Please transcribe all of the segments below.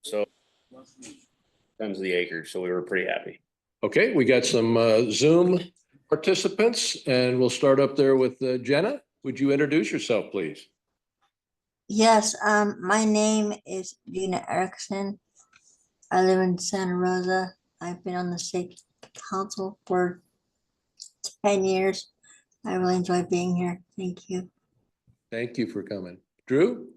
So times the acre, so we were pretty happy. Okay, we got some Zoom participants and we'll start up there with Jenna. Would you introduce yourself, please? Yes, my name is Gina Erickson. I live in Santa Rosa. I've been on the city council for 10 years. I really enjoy being here. Thank you. Thank you for coming. Drew?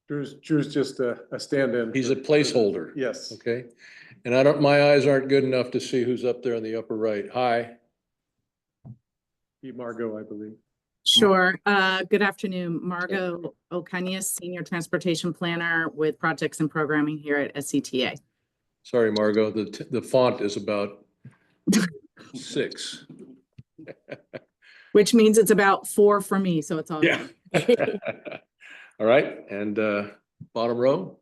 Drew's just a stand-in. He's a placeholder. Yes. Okay. And my eyes aren't good enough to see who's up there in the upper right. Hi. Margot, I believe. Sure. Good afternoon. Margot Ocanius, Senior Transportation Planner with Projects and Programming here at SCTA. Sorry, Margot, the font is about 6. Which means it's about 4 for me, so it's all Yeah. All right, and bottom row?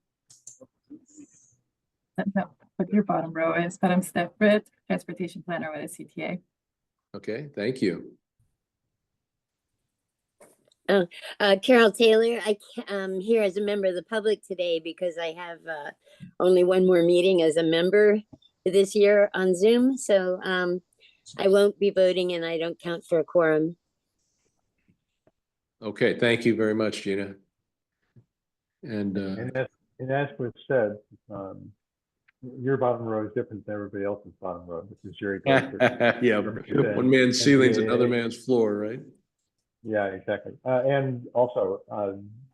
No, but your bottom row is, but I'm Stepford, Transportation Planner with SCTA. Okay, thank you. Carol Taylor, I'm here as a member of the public today because I have only one more meeting as a member this year on Zoom. So I won't be voting and I don't count for a quorum. Okay, thank you very much, Gina. And as was said, your bottom row is different than everybody else's bottom row. This is Jerry. yeah, one man's ceiling's another man's floor, right? Yeah, exactly. And also,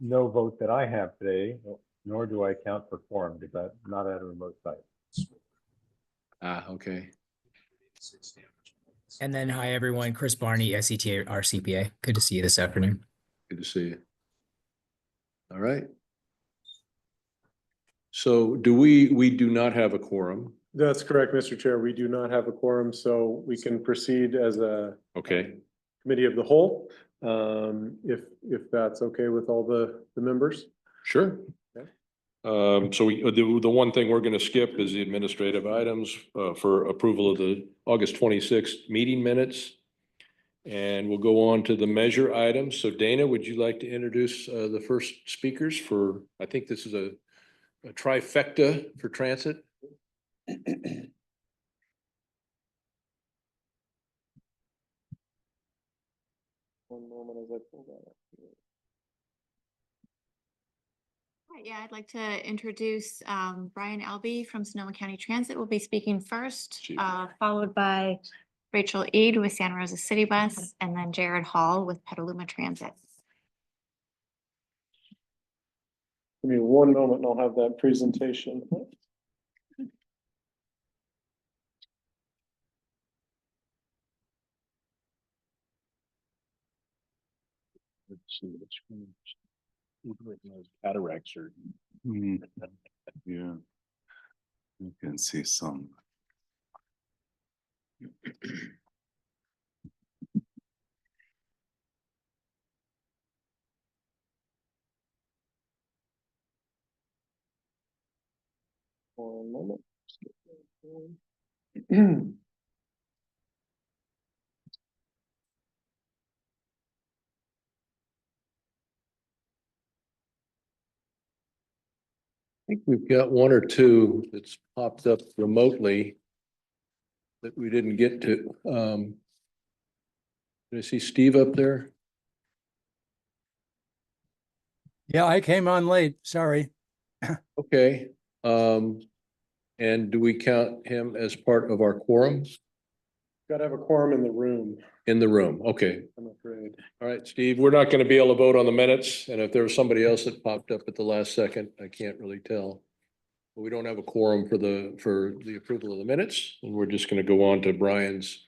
no vote that I have today, nor do I count for quorum because I'm not at a remote site. Okay. And then, hi everyone, Chris Barney, SCTA RCPA. Good to see you this afternoon. Good to see you. All right. So we do not have a quorum. That's correct, Mr. Chair. We do not have a quorum, so we can proceed as a committee of the whole. If that's okay with all the members. Sure. Okay. So the one thing we're going to skip is the administrative items for approval of the August 26th meeting minutes. And we'll go on to the measure items. So Dana, would you like to introduce the first speakers for, I think this is a trifecta for transit? One moment as I pull that up here. Yeah, I'd like to introduce Brian Albee from Sonoma County Transit will be speaking first, followed by Rachel Eid with Santa Rosa CityBus, and then Jared Hall with Petaluma Transit. Give me one moment and I'll have that presentation. Let's see which one. Cataract surgery. Yeah, you can see some. One moment. I think we've got one or two that's popped up remotely that we didn't get to. Did I see Steve up there? Yeah, I came on late. Sorry. Okay. And do we count him as part of our quorum? Got to have a quorum in the room. In the room. Okay. I'm afraid. All right, Steve, we're not going to be able to vote on the minutes. And if there was somebody else that popped up at the last second, I can't really tell. But we don't have a quorum for the approval of the minutes. And we're just going to go on to Brian's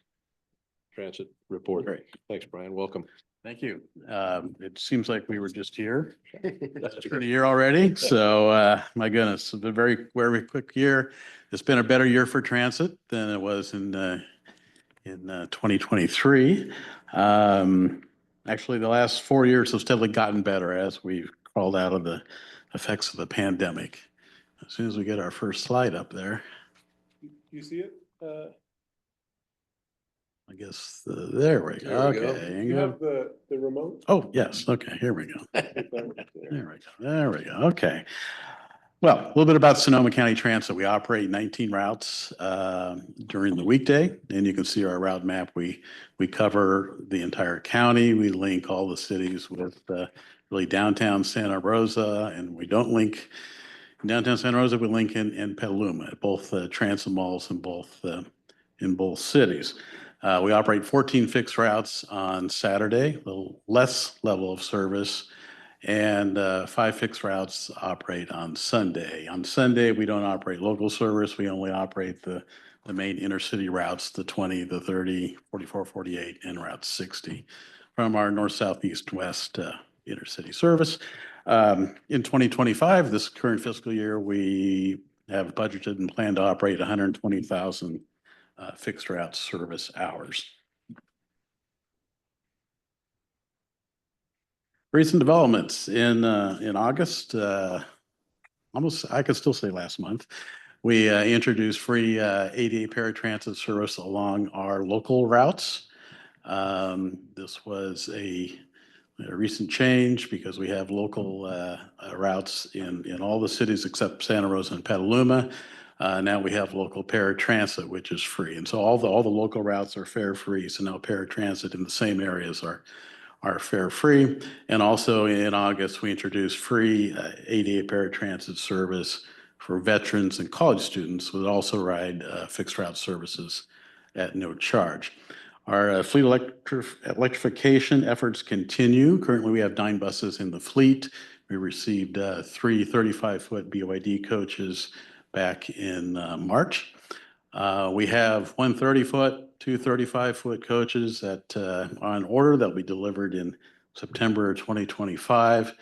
transit report. Great. Thanks, Brian. Welcome. Thank you. It seems like we were just here for the year already. So my goodness, it's a very, very quick year. It's been a better year for transit than it was in 2023. Actually, the last 4 years have steadily gotten better as we've crawled out of the effects of the pandemic. As soon as we get our first slide up there. You see it? I guess there we go. Okay. You have the remote? Oh, yes. Okay, here we go. There we go. Okay. Well, a little bit about Sonoma County Transit. We operate 19 routes during the weekday, and you can see our route map. We cover the entire county. We link all the cities with really downtown Santa Rosa, and we don't link downtown Santa Rosa. We link in Petaluma at both transit malls in both cities. We operate 14 fixed routes on Saturday, a little less level of service, and 5 fixed routes operate on Sunday. On Sunday, we don't operate local service. We only operate the main intercity routes, the 20, the 30, 44, 48, and Route 60 from our north, south, east, west intercity service. In 2025, this current fiscal year, we have budgeted and plan to operate 120,000 fixed route service hours. Recent developments in August, almost, I could still say last month, we introduced free ADA paratransit service along our local routes. This was a recent change because we have local routes in all the cities except Santa Rosa and Petaluma. Now we have local paratransit, which is free. And so all the local routes are fare free. So now paratransit in the same areas are fare free. And also in August, we introduced free ADA paratransit service for veterans and college students would also ride fixed route services at no charge. Our fleet electrification efforts continue. Currently, we have 9 buses in the fleet. We received 3 35-foot BYD coaches back in March. We have 1 30-foot, 2 35-foot coaches that are on order that will be delivered in September 2025.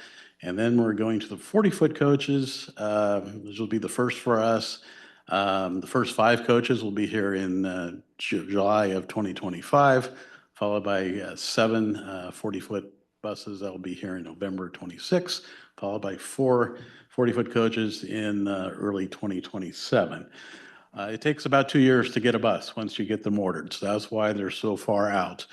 And then we're going to the 40-foot coaches. This will be the first for us. The first 5 coaches will be here in July of 2025, followed by 7 40-foot buses that will be here in November 26, followed by 4 40-foot coaches in early 2027. It takes about 2 years to get a bus once you get them ordered. So that's why they're so far out.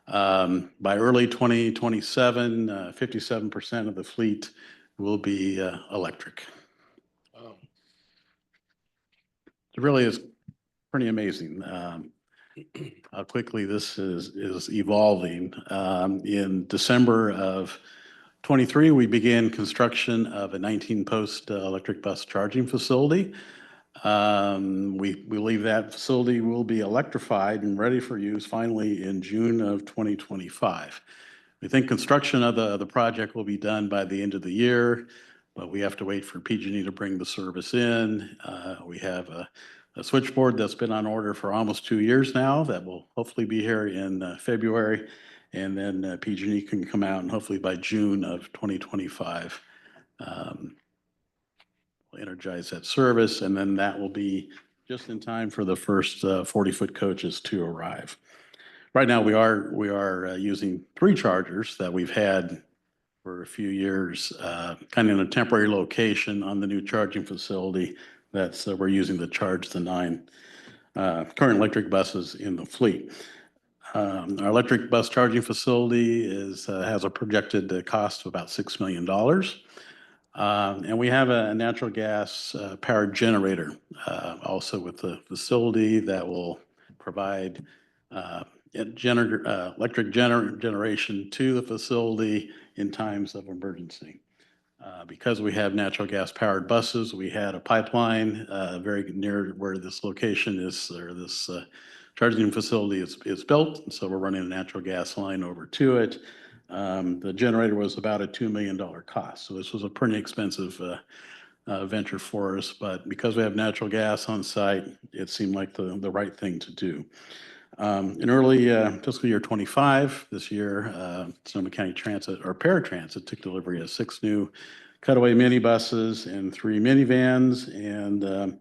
By early 2027, 57% of the fleet will be electric. It really is pretty amazing how quickly this is evolving. In December of 23, we began construction of a 19-post electric bus charging facility. We believe that facility will be electrified and ready for use finally in June of 2025. We think construction of the project will be done by the end of the year, but we have to wait for PG&E to bring the service in. We have a switchboard that's been on order for almost 2 years now that will hopefully be here in February, and then PG&E can come out and hopefully by June of 2025 we'll energize that service, and then that will be just in time for the first 40-foot coaches to arrive. Right now, we are using 3 chargers that we've had for a few years, kind of in a temporary location on the new charging facility. That's we're using to charge the 9 current electric buses in the fleet. Our electric bus charging facility has a projected cost of about $6 million. And we have a natural gas powered generator also with the facility that will provide electric generation to the facility in times of emergency. Because we have natural gas powered buses, we had a pipeline very near where this location is, or this charging facility is built. So we're running a natural gas line over to it. The generator was about a $2 million cost. So this was a pretty expensive venture for us, but because we have natural gas on site, it seemed like the right thing to do. In early fiscal year 25, this year, Sonoma County Transit, or Paratransit, took delivery of 6 new cutaway minibuses and 3 minivans. And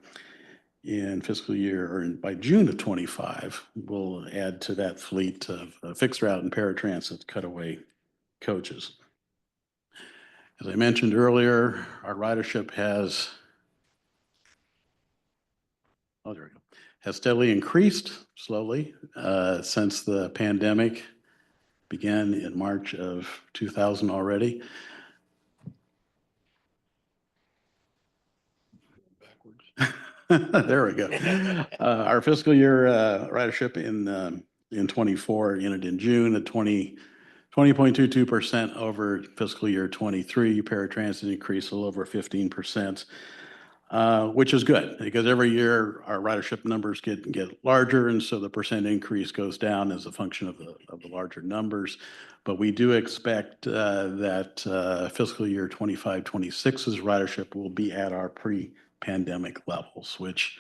in fiscal year, or by June of 25, we'll add to that fleet of fixed route and paratransit cutaway coaches. As I mentioned earlier, our ridership has steadily increased slowly since the pandemic began in March of 2000 already. There we go. Our fiscal year ridership in 24 ended in June at 20.22% over fiscal year 23. Paratransit increased a little over 15%, which is good because every year our ridership numbers get larger, and so the percent increase goes down as a function of the larger numbers. But we do expect that fiscal year 25-26's ridership will be at our pre-pandemic levels, which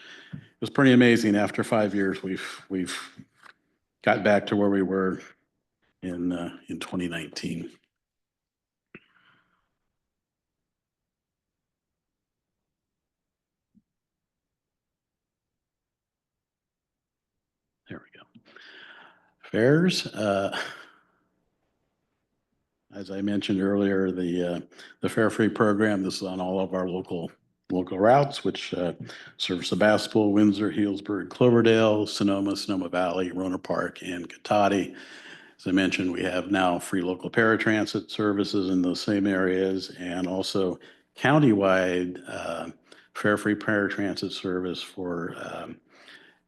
was pretty amazing. After 5 years, we've got back to where we were in 2019. There we go. Fares. As I mentioned earlier, the fare-free program, this is on all of our local routes, which serve Sebastopol, Windsor, Healdsburg, Cloverdale, Sonoma Valley, Roner Park, and Cotati. As I mentioned, we have now free local paratransit services in those same areas, and also countywide fare-free paratransit service for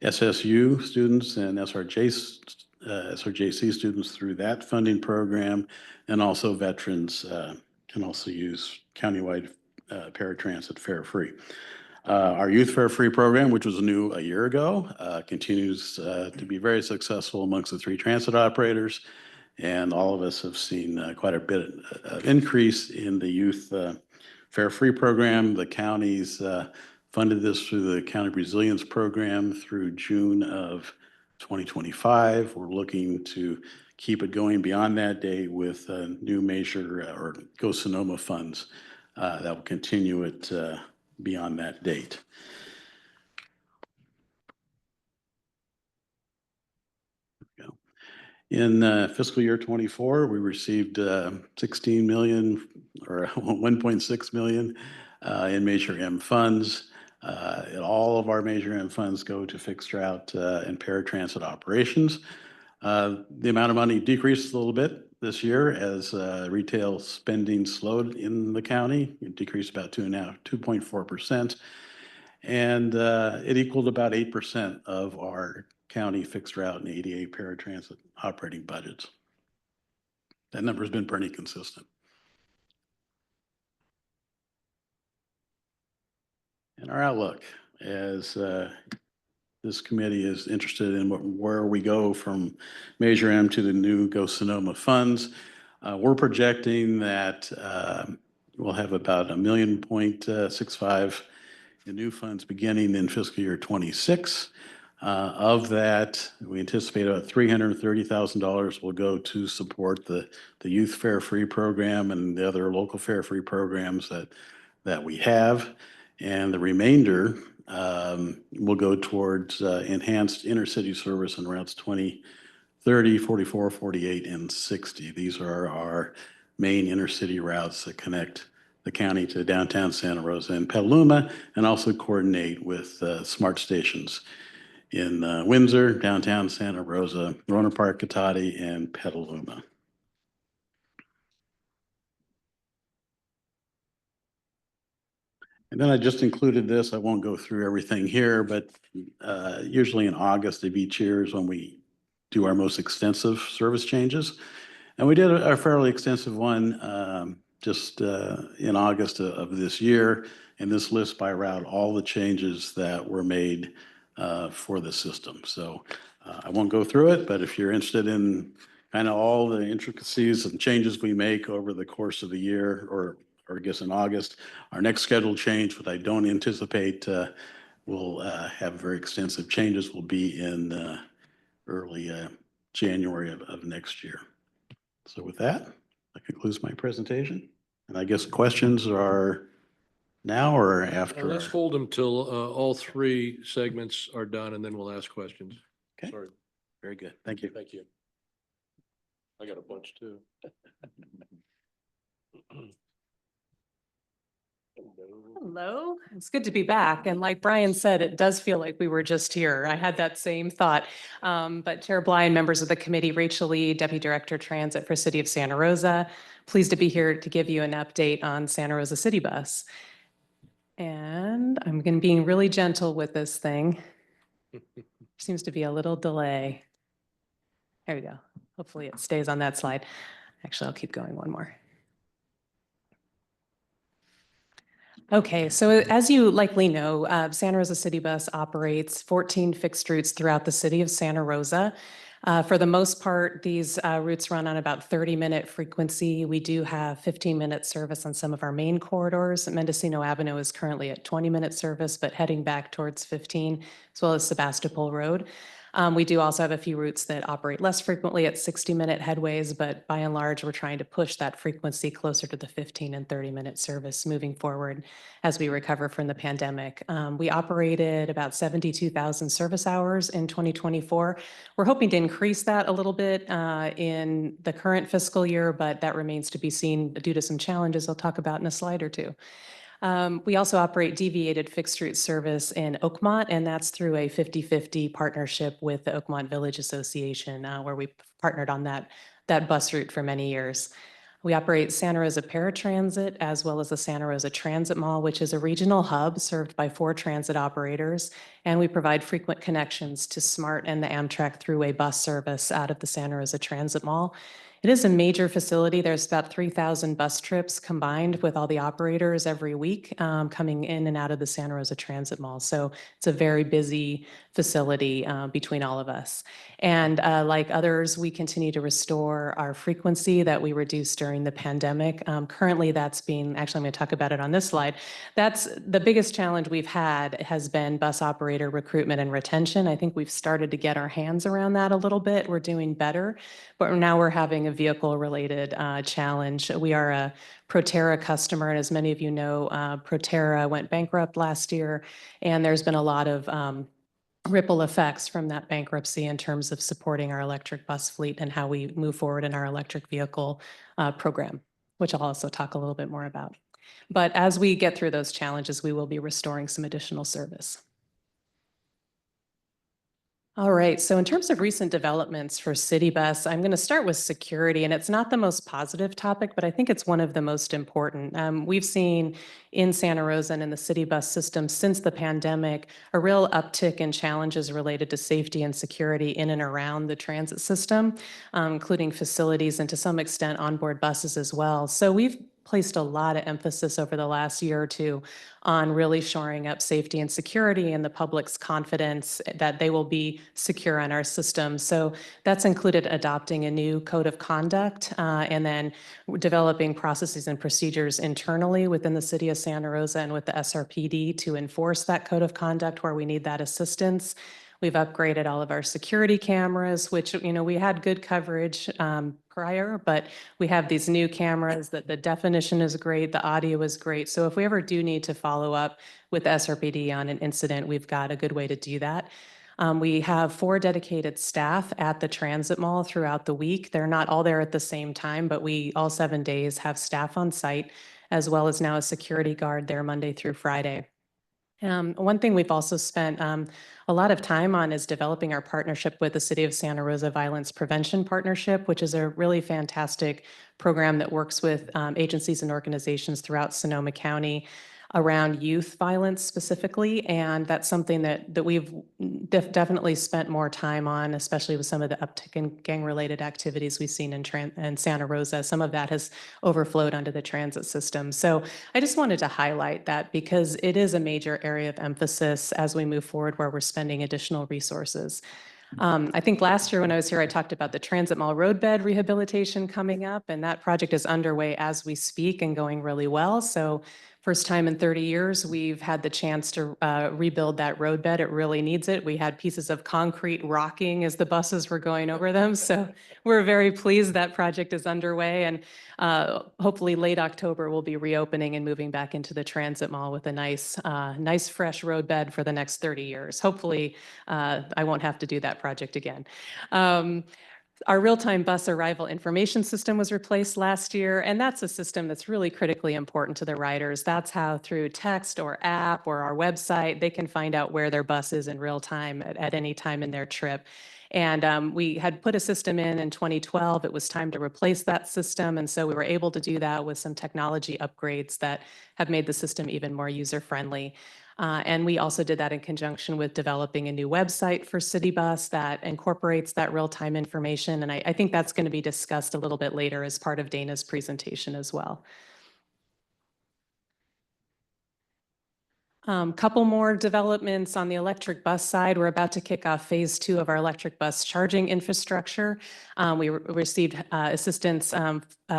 SSU students and SRJC students through that funding program, and also veterans can also use countywide paratransit fare-free. Our youth fare-free program, which was new a year ago, continues to be very successful amongst the 3 transit operators, and all of us have seen quite a bit of increase in the youth fare-free program. The counties funded this through the County Resilience Program through June of 2025. We're looking to keep it going beyond that date with new major or Go Sonoma funds that will continue it beyond that date. In fiscal year 24, we received 16 million or 1.6 million in Major M funds. All of our Major M funds go to fixed route and paratransit operations. The amount of money decreased a little bit this year as retail spending slowed in the county. It decreased about 2.4%. And it equaled about 8% of our county fixed route and ADA paratransit operating budgets. That number has been pretty consistent. And our outlook, as this committee is interested in where we go from Measure M to the new Go Sonoma funds, we're projecting that we'll have about $1.65 million in new funds beginning in fiscal year 26. Of that, we anticipate about $330,000 will go to support the youth fare-free program and the other local fare-free programs that we have. And the remainder will go towards enhanced intercity service on routes 20, 30, 44, 48, and 60. These are our main intercity routes that connect the county to downtown Santa Rosa and Petaluma, and also coordinate with smart stations in Windsor, downtown Santa Rosa, Roner Park, Cotati, and Petaluma. And then I just included this. I won't go through everything here, but usually in August of each year is when we do our most extensive service changes. And we did a fairly extensive one just in August of this year. And this lists by route all the changes that were made for the system. So I won't go through it, but if you're interested in kind of all the intricacies and changes we make over the course of the year, or I guess in August, our next scheduled change, what I don't anticipate will have very extensive changes, will be in early January of next year. So with that, that concludes my presentation. And I guess questions are now or after? Let's hold them till all 3 segments are done, and then we'll ask questions. Okay. Sorry. Very good. Thank you. Thank you. I got a bunch too. Hello, it's good to be back. And like Brian said, it does feel like we were just here. I had that same thought. But Chair Bly and members of the committee, Rachel Lee, Deputy Director Transit for City of Santa Rosa, pleased to be here to give you an update on Santa Rosa CityBus. And I'm going to be really gentle with this thing. Seems to be a little delay. There we go. Hopefully it stays on that slide. Actually, I'll keep going one more. Okay, so as you likely know, Santa Rosa City Bus operates 14 fixed routes throughout the city of Santa Rosa. For the most part, these routes run on about 30-minute frequency. We do have 15-minute service on some of our main corridors. Mendocino Avenue is currently at 20-minute service, but heading back towards 15, as well as Sebastopol Road. We do also have a few routes that operate less frequently at 60-minute headways, but by and large, we're trying to push that frequency closer to the 15 and 30-minute service moving forward as we recover from the pandemic. We operated about 72,000 service hours in 2024. We're hoping to increase that a little bit in the current fiscal year, but that remains to be seen due to some challenges I'll talk about in a slide or two. We also operate deviated fixed route service in Oakmont, and that's through a 50-50 partnership with the Oakmont Village Association, where we partnered on that bus route for many years. We operate Santa Rosa Paratransit as well as the Santa Rosa Transit Mall, which is a regional hub served by 4 transit operators, and we provide frequent connections to SMART and the Amtrak Thruway bus service out of the Santa Rosa Transit Mall. It is a major facility. There's about 3,000 bus trips combined with all the operators every week coming in and out of the Santa Rosa Transit Mall. So it's a very busy facility between all of us. And like others, we continue to restore our frequency that we reduced during the pandemic. Currently, that's being, actually, I'm going to talk about it on this slide. That's the biggest challenge we've had has been bus operator recruitment and retention. I think we've started to get our hands around that a little bit. We're doing better, but now we're having a vehicle-related challenge. We are a Proterra customer, and as many of you know, Proterra went bankrupt last year, and there's been a lot of ripple effects from that bankruptcy in terms of supporting our electric bus fleet and how we move forward in our electric vehicle program, which I'll also talk a little bit more about. But as we get through those challenges, we will be restoring some additional service. All right, so in terms of recent developments for CityBus, I'm going to start with security, and it's not the most positive topic, but I think it's one of the most important. We've seen in Santa Rosa and in the CityBus system since the pandemic, a real uptick in challenges related to safety and security in and around the transit system, including facilities and to some extent onboard buses as well. So we've placed a lot of emphasis over the last year or two on really shoring up safety and security and the public's confidence that they will be secure on our system. So that's included adopting a new code of conduct and then developing processes and procedures internally within the city of Santa Rosa and with the SRPD to enforce that code of conduct where we need that assistance. We've upgraded all of our security cameras, which, you know, we had good coverage prior, but we have these new cameras that the definition is great, the audio is great. So if we ever do need to follow up with SRPD on an incident, we've got a good way to do that. We have 4 dedicated staff at the transit mall throughout the week. They're not all there at the same time, but we all 7 days have staff on site, as well as now a security guard there Monday through Friday. One thing we've also spent a lot of time on is developing our partnership with the City of Santa Rosa Violence Prevention Partnership, which is a really fantastic program that works with agencies and organizations throughout Sonoma County around youth violence specifically. And that's something that we've definitely spent more time on, especially with some of the uptick in gang-related activities we've seen in Santa Rosa. Some of that has overflowed onto the transit system. So I just wanted to highlight that because it is a major area of emphasis as we move forward where we're spending additional resources. I think last year when I was here, I talked about the Transit Mall roadbed rehabilitation coming up, and that project is underway as we speak and going really well. So first time in 30 years, we've had the chance to rebuild that roadbed. It really needs it. We had pieces of concrete rocking as the buses were going over them. So we're very pleased that project is underway. And hopefully late October, we'll be reopening and moving back into the transit mall with a nice fresh roadbed for the next 30 years. Hopefully, I won't have to do that project again. Our real-time bus arrival information system was replaced last year, and that's a system that's really critically important to the riders. That's how through text or app or our website, they can find out where their bus is in real time at any time in their trip. And we had put a system in 2012. It was time to replace that system. And so we were able to do that with some technology upgrades that have made the system even more user-friendly. And we also did that in conjunction with developing a new website for CityBus that incorporates that real-time information. And I think that's going to be discussed a little bit later as part of Dana's presentation as well. Couple more developments on the electric bus side. We're about to kick off phase 2 of our electric bus charging infrastructure. We received assistance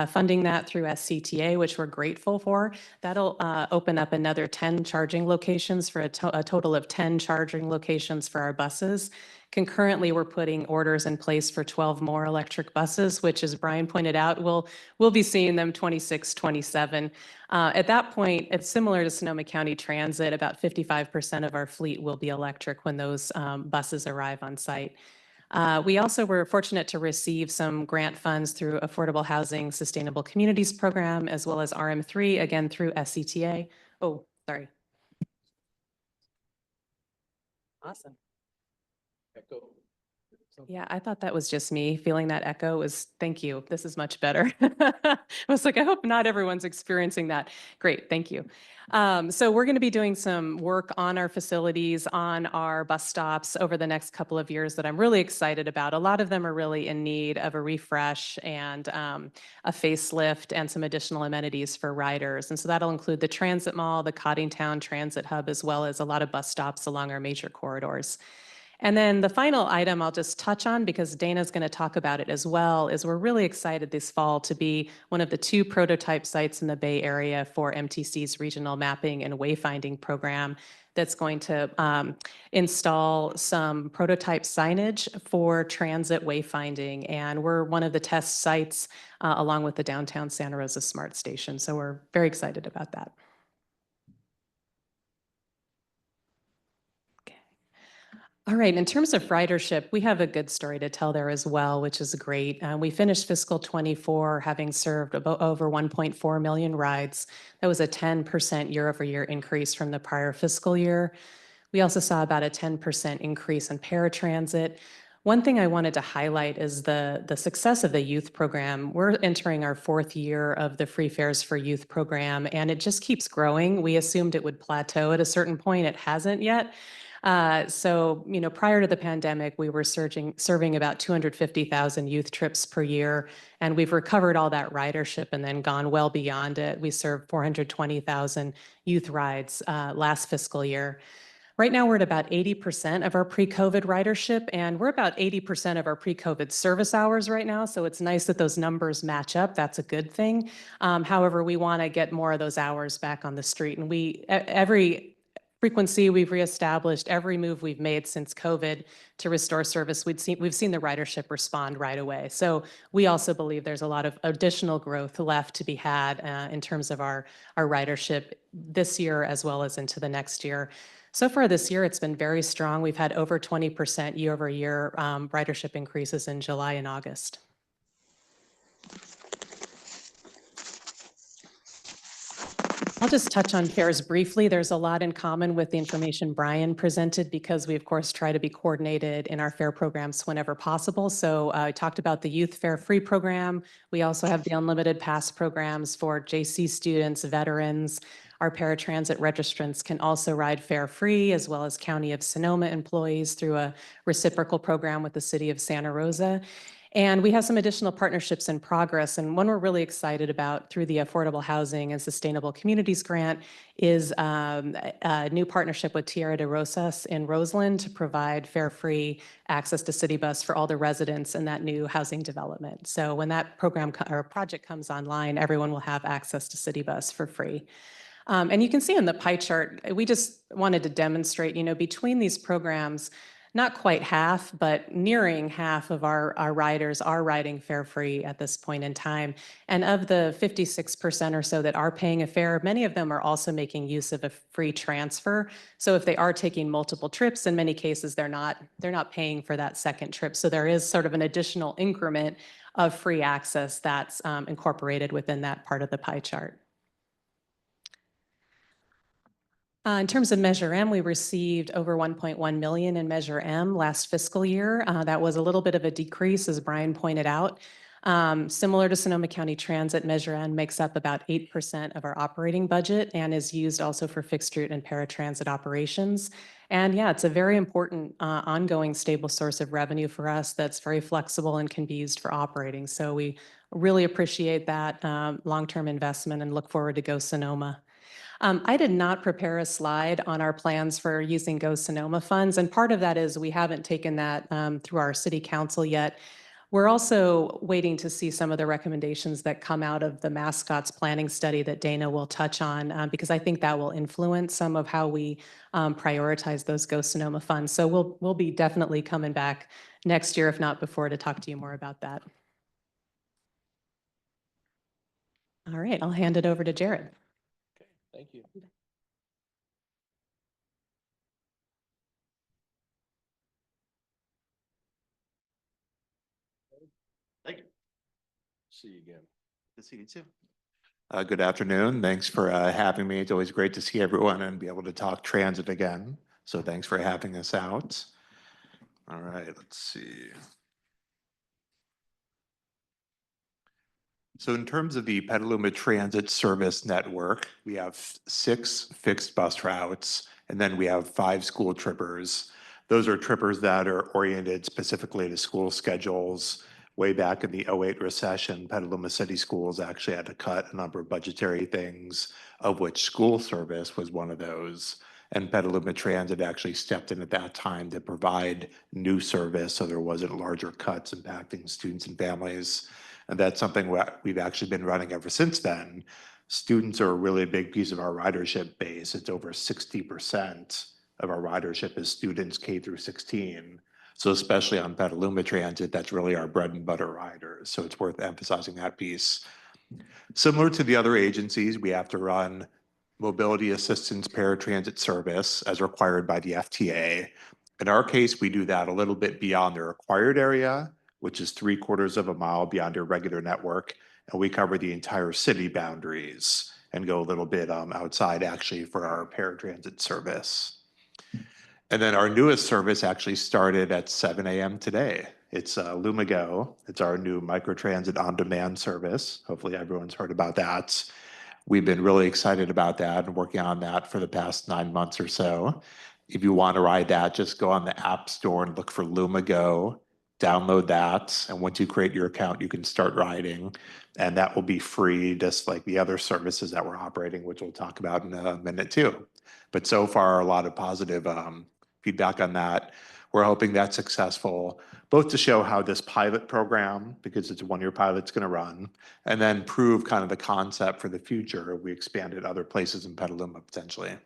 funding that through SCTA, which we're grateful for. That'll open up another 10 charging locations for a total of 10 charging locations for our buses. Concurrently, we're putting orders in place for 12 more electric buses, which, as Brian pointed out, we'll be seeing them 26, 27. At that point, it's similar to Sonoma County Transit. About 55% of our fleet will be electric when those buses arrive on site. We also were fortunate to receive some grant funds through Affordable Housing Sustainable Communities Program, as well as RM3, again through SCTA. Oh, sorry. Awesome. Yeah, I thought that was just me feeling that echo. Thank you. This is much better. I was like, I hope not everyone's experiencing that. Great, thank you. So we're going to be doing some work on our facilities, on our bus stops over the next couple of years that I'm really excited about. A lot of them are really in need of a refresh and a facelift and some additional amenities for riders. And so that'll include the Transit Mall, the Coddingtown Transit Hub, as well as a lot of bus stops along our major corridors. And then the final item I'll just touch on, because Dana's going to talk about it as well, is we're really excited this fall to be one of the 2 prototype sites in the Bay Area for MTC's regional mapping and wayfinding program that's going to install some prototype signage for transit wayfinding. And we're one of the test sites along with the downtown Santa Rosa Smart Station. So we're very excited about that. All right, in terms of ridership, we have a good story to tell there as well, which is great. We finished fiscal 24 having served over 1.4 million rides. That was a 10% year-over-year increase from the prior fiscal year. We also saw about a 10% increase in paratransit. One thing I wanted to highlight is the success of the youth program. We're entering our 4th year of the Free Fares for Youth program, and it just keeps growing. We assumed it would plateau at a certain point. It hasn't yet. So, prior to the pandemic, we were serving about 250,000 youth trips per year, and we've recovered all that ridership and then gone well beyond it. We served 420,000 youth rides last fiscal year. Right now, we're at about 80% of our pre-COVID ridership, and we're about 80% of our pre-COVID service hours right now. So it's nice that those numbers match up. That's a good thing. However, we want to get more of those hours back on the street, and every frequency we've reestablished, every move we've made since COVID to restore service, we've seen the ridership respond right away. So we also believe there's a lot of additional growth left to be had in terms of our ridership this year as well as into the next year. So far this year, it's been very strong. We've had over 20% year-over-year ridership increases in July and August. I'll just touch on fares briefly. There's a lot in common with the information Brian presented because we, of course, try to be coordinated in our fare programs whenever possible. So I talked about the Youth Fare Free program. We also have the Unlimited Pass programs for JC students, veterans. Our paratransit registrants can also ride fare free, as well as County of Sonoma employees through a reciprocal program with the City of Santa Rosa. And we have some additional partnerships in progress. And one we're really excited about through the Affordable Housing and Sustainable Communities Grant is a new partnership with Tierra de Rosas in Roseland to provide fare-free access to CityBus for all the residents in that new housing development. So when that program or project comes online, everyone will have access to CityBus for free. And you can see in the pie chart, we just wanted to demonstrate, between these programs, not quite half, but nearing half of our riders are riding fare free at this point in time. And of the 56% or so that are paying a fare, many of them are also making use of a free transfer. So if they are taking multiple trips, in many cases, they're not paying for that second trip. So there is sort of an additional increment of free access that's incorporated within that part of the pie chart. In terms of Measure M, we received over 1.1 million in Measure M last fiscal year. That was a little bit of a decrease, as Brian pointed out. Similar to Sonoma County Transit, Measure M makes up about 8% of our operating budget and is used also for fixed route and paratransit operations. And yeah, it's a very important ongoing stable source of revenue for us that's very flexible and can be used for operating. So we really appreciate that long-term investment and look forward to Go Sonoma. I did not prepare a slide on our plans for using Go Sonoma funds, and part of that is we haven't taken that through our city council yet. We're also waiting to see some of the recommendations that come out of the mascots planning study that Dana will touch on, because I think that will influence some of how we prioritize those Go Sonoma funds. So we'll be definitely coming back next year, if not before, to talk to you more about that. All right, I'll hand it over to Jared. Thank you. Thank you. See you again. Good to see you too. Good afternoon. Thanks for having me. It's always great to see everyone and be able to talk transit again. So thanks for having us out. All right, let's see. So in terms of the Petaluma Transit Service Network, we have 6 fixed bus routes, and then we have 5 school trippers. Those are trippers that are oriented specifically to school schedules. Way back in the 08 recession, Petaluma City Schools actually had to cut a number of budgetary things, of which school service was one of those. And Petaluma Transit actually stepped in at that time to provide new service, so there wasn't larger cuts impacting students and families. And that's something we've actually been running ever since then. Students are a really big piece of our ridership base. It's over 60% of our ridership is students K through 16. So especially on Petaluma Transit, that's really our bread and butter riders. So it's worth emphasizing that piece. Similar to the other agencies, we have to run mobility assistance paratransit service as required by the FTA. In our case, we do that a little bit beyond the required area, which is 3/4 of a mile beyond your regular network. And we cover the entire city boundaries and go a little bit outside actually for our paratransit service. And then our newest service actually started at 7 a.m. today. It's LumaGo. It's our new microtransit on-demand service. Hopefully everyone's heard about that. We've been really excited about that and working on that for the past 9 months or so. If you want to ride that, just go on the App Store and look for LumaGo, download that, and once you create your account, you can start riding, and that will be free, just like the other services that we're operating, which we'll talk about in a minute too. But so far, a lot of positive feedback on that. We're hoping that's successful, both to show how this pilot program, because it's a 1-year pilot, it's going to run, and then prove kind of the concept for the future. We expanded other places in Petaluma potentially.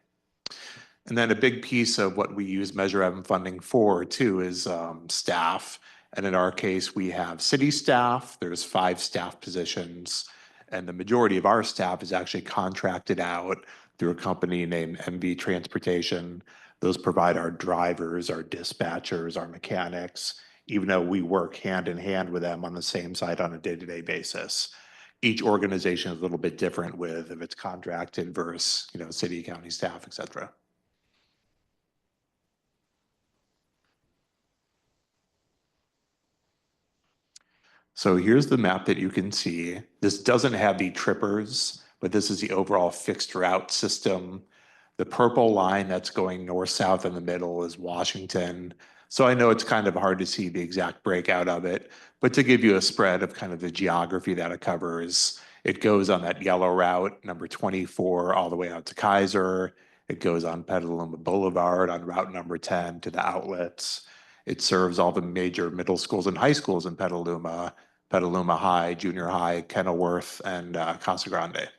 And then a big piece of what we use Measure M funding for too is staff. And in our case, we have city staff. There's 5 staff positions, and the majority of our staff is actually contracted out through a company named MV Transportation. Those provide our drivers, our dispatchers, our mechanics, even though we work hand in hand with them on the same site on a day-to-day basis. Each organization is a little bit different with if it's contracted versus, city, county staff, et cetera. So here's the map that you can see. This doesn't have the trippers, but this is the overall fixed route system. The purple line that's going north-south in the middle is Washington. So I know it's kind of hard to see the exact breakout of it, but to give you a spread of kind of the geography that it covers, it goes on that yellow route, number 24, all the way out to Kaiser. It goes on Petaluma Boulevard on route number 10 to the outlets. It serves all the major middle schools and high schools in Petaluma, Petaluma High, Junior High, Kenilworth, and Casa Grande.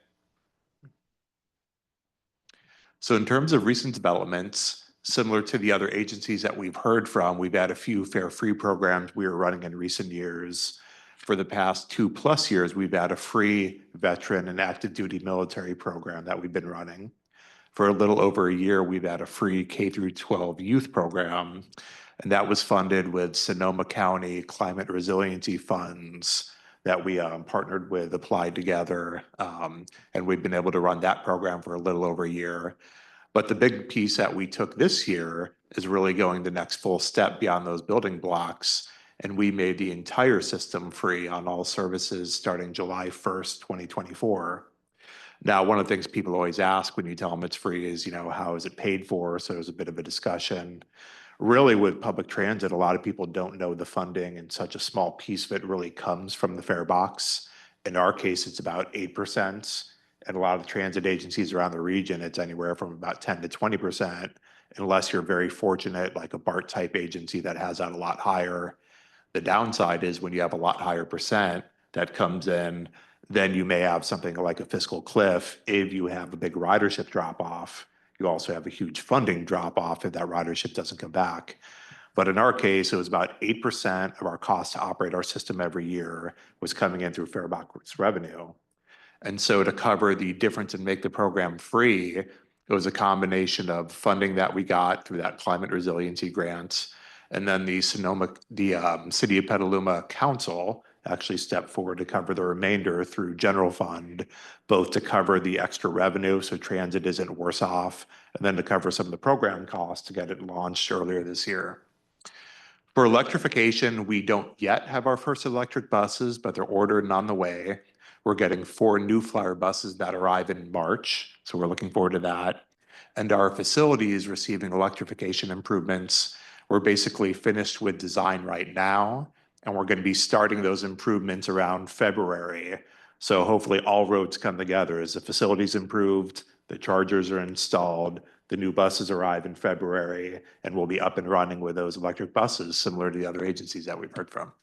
So in terms of recent developments, similar to the other agencies that we've heard from, we've had a few fare-free programs we were running in recent years. For the past 2+ years, we've had a free veteran and active duty military program that we've been running. For a little over a year, we've had a free K-12 youth program, and that was funded with Sonoma County Climate Resiliency Funds that we partnered with, applied together, and we've been able to run that program for a little over a year. But the big piece that we took this year is really going the next full step beyond those building blocks. And we made the entire system free on all services starting July 1st, 2024. Now, one of the things people always ask when you tell them it's free is, how is it paid for? So there's a bit of a discussion. Really, with public transit, a lot of people don't know the funding, and such a small piece of it really comes from the fare box. In our case, it's about 8%. And a lot of the transit agencies around the region, it's anywhere from about 10 to 20%, unless you're very fortunate, like a BART type agency that has that a lot higher. The downside is when you have a lot higher percent that comes in, then you may have something like a fiscal cliff. If you have a big ridership drop off, you also have a huge funding drop off if that ridership doesn't come back. But in our case, it was about 8% of our cost to operate our system every year was coming in through fare box revenue. And so to cover the difference and make the program free, it was a combination of funding that we got through that climate resiliency grant. And then the City of Petaluma Council actually stepped forward to cover the remainder through general fund, both to cover the extra revenue so transit isn't worse off, and then to cover some of the program costs to get it launched earlier this year. For electrification, we don't yet have our first electric buses, but they're ordered and on the way. We're getting 4 new flyer buses that arrive in March, so we're looking forward to that. And our facility is receiving electrification improvements. We're basically finished with design right now, and we're going to be starting those improvements around February. So hopefully all roads come together as the facility's improved, the chargers are installed, the new buses arrive in February, and we'll be up and running with those electric buses, similar to the other agencies that we've heard from.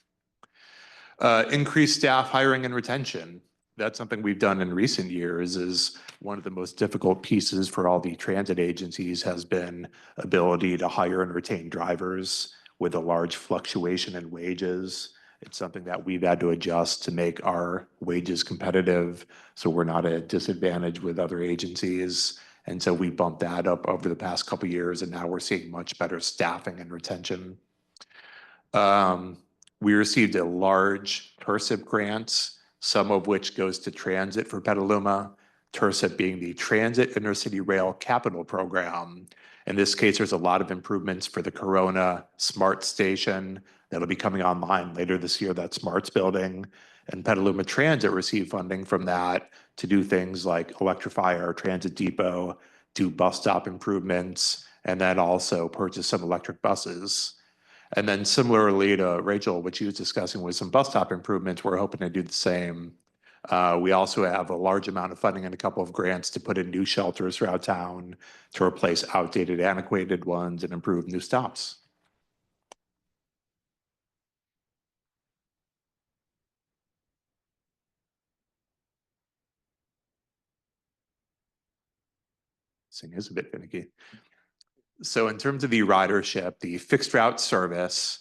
Increased staff hiring and retention. That's something we've done in recent years. Is one of the most difficult pieces for all the transit agencies has been ability to hire and retain drivers with a large fluctuation in wages. It's something that we've had to adjust to make our wages competitive, so we're not at a disadvantage with other agencies. And so we bumped that up over the past couple of years, and now we're seeing much better staffing and retention. We received a large TIRCIP grant, some of which goes to transit for Petaluma, TIRCIP being the Transit Intercity Rail Capital Program. In this case, there's a lot of improvements for the Corona Smart Station that'll be coming online later this year, that Smarts building. And Petaluma Transit received funding from that to do things like electrify our transit depot, do bus stop improvements, and then also purchase some electric buses. And then similarly to Rachel, what she was discussing with some bus stop improvements, we're hoping to do the same. We also have a large amount of funding and a couple of grants to put in new shelters throughout town to replace outdated, antiquated ones and improve new stops. This thing is a bit finicky. So in terms of the ridership, the fixed route service,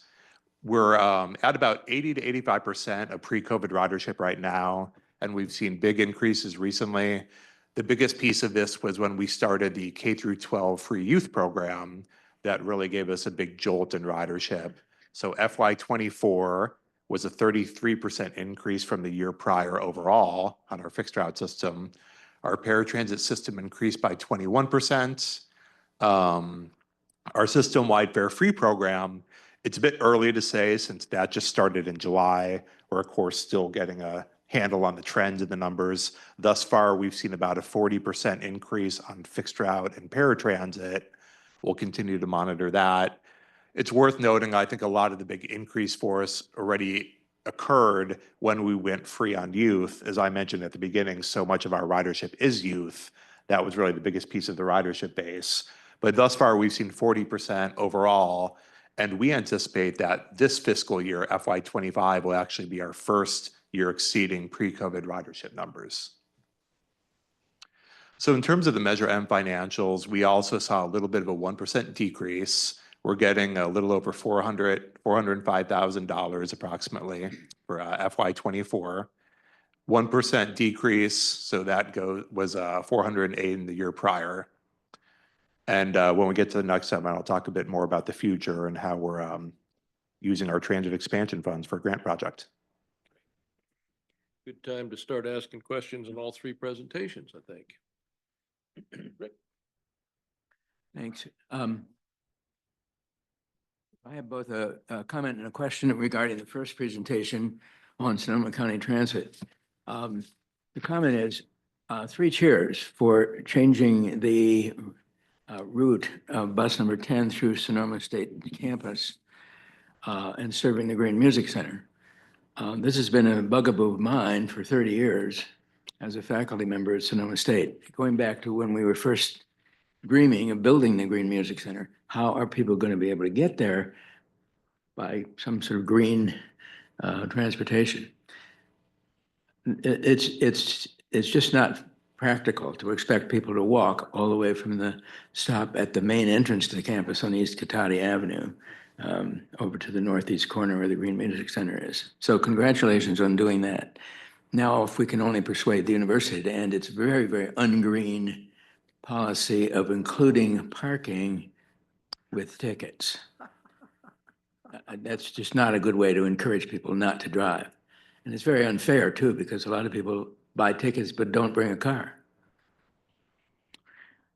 we're at about 80 to 85% of pre-COVID ridership right now, and we've seen big increases recently. The biggest piece of this was when we started the K through 12 free youth program that really gave us a big jolt in ridership. So FY24 was a 33% increase from the year prior overall on our fixed route system. Our paratransit system increased by 21%. Our system-wide fare-free program, it's a bit early to say since that just started in July. We're, of course, still getting a handle on the trends and the numbers. Thus far, we've seen about a 40% increase on fixed route and paratransit. We'll continue to monitor that. It's worth noting, I think a lot of the big increase for us already occurred when we went free on youth. As I mentioned at the beginning, so much of our ridership is youth. That was really the biggest piece of the ridership base. But thus far, we've seen 40% overall, and we anticipate that this fiscal year, FY25, will actually be our first year exceeding pre-COVID ridership numbers. So in terms of the Measure M financials, we also saw a little bit of a 1% decrease. We're getting a little over $405,000 approximately for FY24. 1% decrease, so that was 408 in the year prior. And when we get to the next segment, I'll talk a bit more about the future and how we're using our transit expansion funds for a grant project. Good time to start asking questions on all 3 presentations, I think. Rick? Thanks. I have both a comment and a question regarding the first presentation on Sonoma County Transit. The comment is 3 cheers for changing the route of bus number 10 through Sonoma State campus and serving the Green Music Center. This has been a bugaboo of mine for 30 years as a faculty member at Sonoma State, going back to when we were first dreaming of building the Green Music Center. How are people going to be able to get there by some sort of green transportation? It's just not practical to expect people to walk all the way from the stop at the main entrance to the campus on East Cotati Avenue over to the northeast corner where the Green Music Center is. So congratulations on doing that. Now, if we can only persuade the university to end its very, very ungreen policy of including parking with tickets. That's just not a good way to encourage people not to drive. And it's very unfair too, because a lot of people buy tickets but don't bring a car.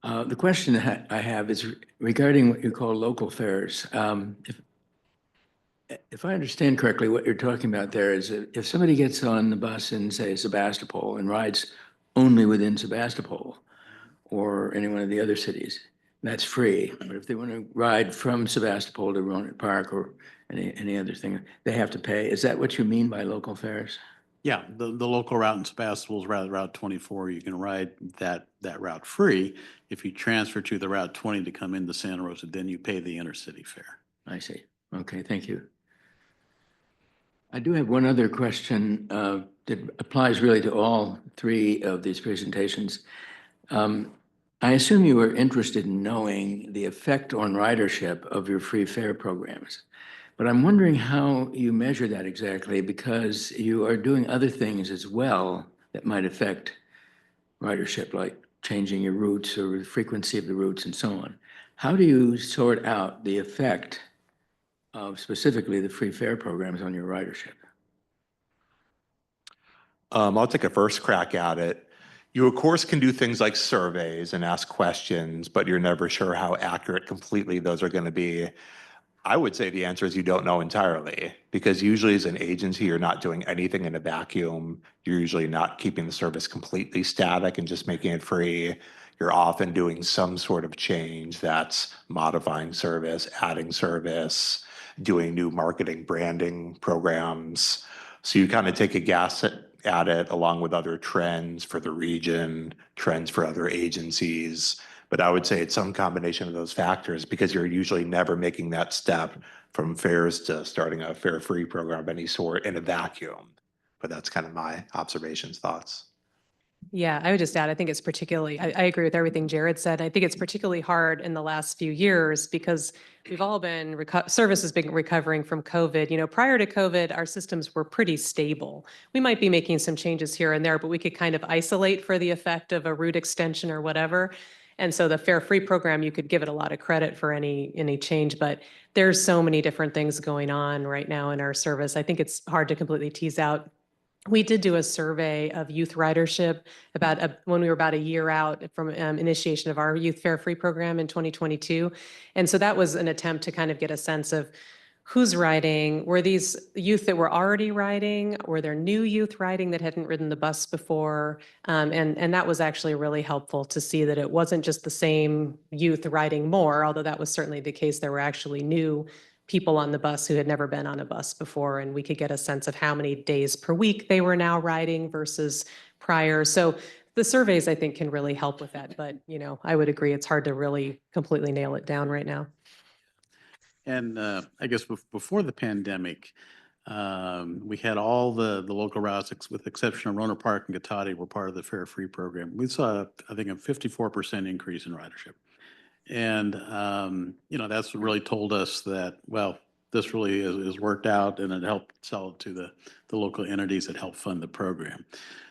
The question I have is regarding what you call local fares. If I understand correctly, what you're talking about there is if somebody gets on the bus in, say, Sebastopol and rides only within Sebastopol or any one of the other cities, that's free. But if they want to ride from Sebastopol to Roanoke Park or any other thing, they have to pay. Is that what you mean by local fares? Yeah, the local route in Sebastopol is Route 24. You can ride that route free. If you transfer to the Route 20 to come into Santa Rosa, then you pay the intercity fare. I see. Okay, thank you. I do have one other question that applies really to all 3 of these presentations. I assume you were interested in knowing the effect on ridership of your free fare programs, but I'm wondering how you measure that exactly, because you are doing other things as well that might affect ridership, like changing your routes or the frequency of the routes and so on. How do you sort out the effect of specifically the free fare programs on your ridership? I'll take a first crack at it. You, of course, can do things like surveys and ask questions, but you're never sure how accurate completely those are going to be. I would say the answer is you don't know entirely, because usually as an agency, you're not doing anything in a vacuum. You're usually not keeping the service completely static and just making it free. You're often doing some sort of change that's modifying service, adding service, doing new marketing, branding programs. So you kind of take a guess at it along with other trends for the region, trends for other agencies. But I would say it's some combination of those factors, because you're usually never making that step from fares to starting a fare-free program of any sort in a vacuum. But that's kind of my observations, thoughts. Yeah, I would just add, I think it's particularly, I agree with everything Jared said. I think it's particularly hard in the last few years because we've all been, service has been recovering from COVID. You know, prior to COVID, our systems were pretty stable. We might be making some changes here and there, but we could kind of isolate for the effect of a route extension or whatever. And so the Fare Free program, you could give it a lot of credit for any change, but there's so many different things going on right now in our service. I think it's hard to completely tease out. We did do a survey of youth ridership when we were about a year out from initiation of our Youth Fare Free program in 2022. And so that was an attempt to kind of get a sense of who's riding. Were these youth that were already riding? Were there new youth riding that hadn't ridden the bus before? And that was actually really helpful to see that it wasn't just the same youth riding more, although that was certainly the case. There were actually new people on the bus who had never been on a bus before, and we could get a sense of how many days per week they were now riding versus prior. So the surveys, I think, can really help with that. But, you know, I would agree it's hard to really completely nail it down right now. And I guess before the pandemic, we had all the local routes, with the exception of Roanoke Park and Cotati, were part of the Fare Free program. We saw, I think, a 54% increase in ridership. And, you know, that's really told us that, well, this really is worked out, and it helped sell it to the local entities that help fund the program.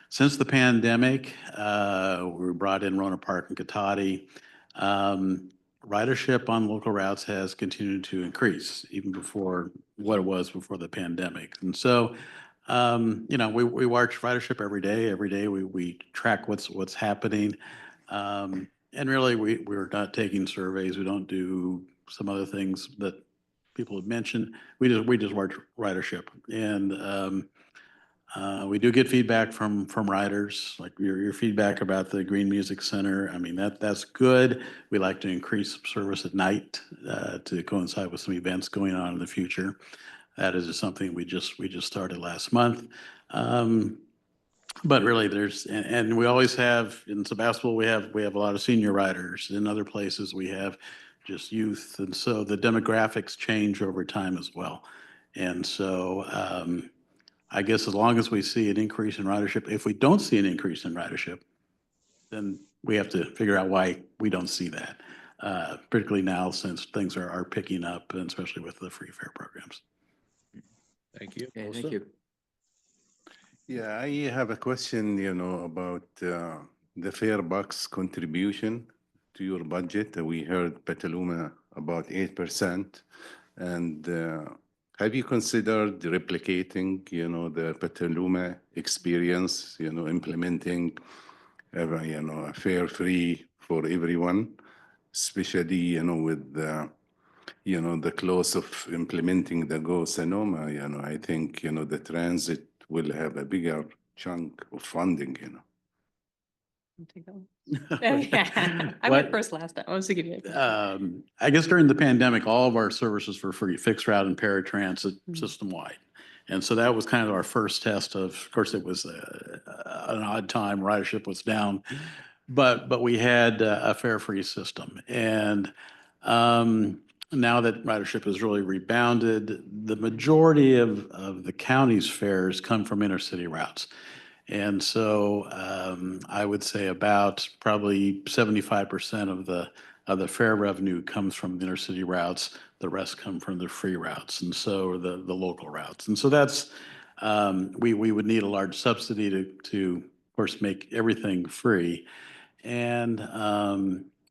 Since the pandemic, we brought in Roanoke Park and Cotati. Ridership on local routes has continued to increase, even before what it was before the pandemic. And so, you know, we watch ridership every day. Every day we track what's happening. And really, we're not taking surveys. We don't do some other things that people have mentioned. We just watch ridership. And we do get feedback from riders, like your feedback about the Green Music Center. I mean, that's good. We like to increase service at night to coincide with some events going on in the future. That is something we just started last month. But really, and we always have, in Sebastopol, we have a lot of senior riders. In other places, we have just youth. And so the demographics change over time as well. And so I guess as long as we see an increase in ridership, if we don't see an increase in ridership, then we have to figure out why we don't see that, particularly now since things are picking up, and especially with the free fare programs. Thank you. Okay, Rosa? thank you. Yeah, I have a question, about the fare box contribution to your budget. We heard Petaluma about 8%. And have you considered replicating, the Petaluma experience, implementing, a fare free for everyone, especially, with the close of implementing the Go Sonoma, I think, the transit will have a bigger chunk of funding, Take that one. Yeah, I went first last time. I was to give you. I guess during the pandemic, all of our services were free, fixed route and paratransit system-wide. And so that was kind of our first test of course, it was an odd time, ridership was down, but we had a fare-free system. And now that ridership has really rebounded, the majority of the county's fares come from intercity routes. And so I would say about probably 75% of the fare revenue comes from the intercity routes. The rest come from the free routes, and so the local routes. And so that's we would need a large subsidy to of course make everything free. And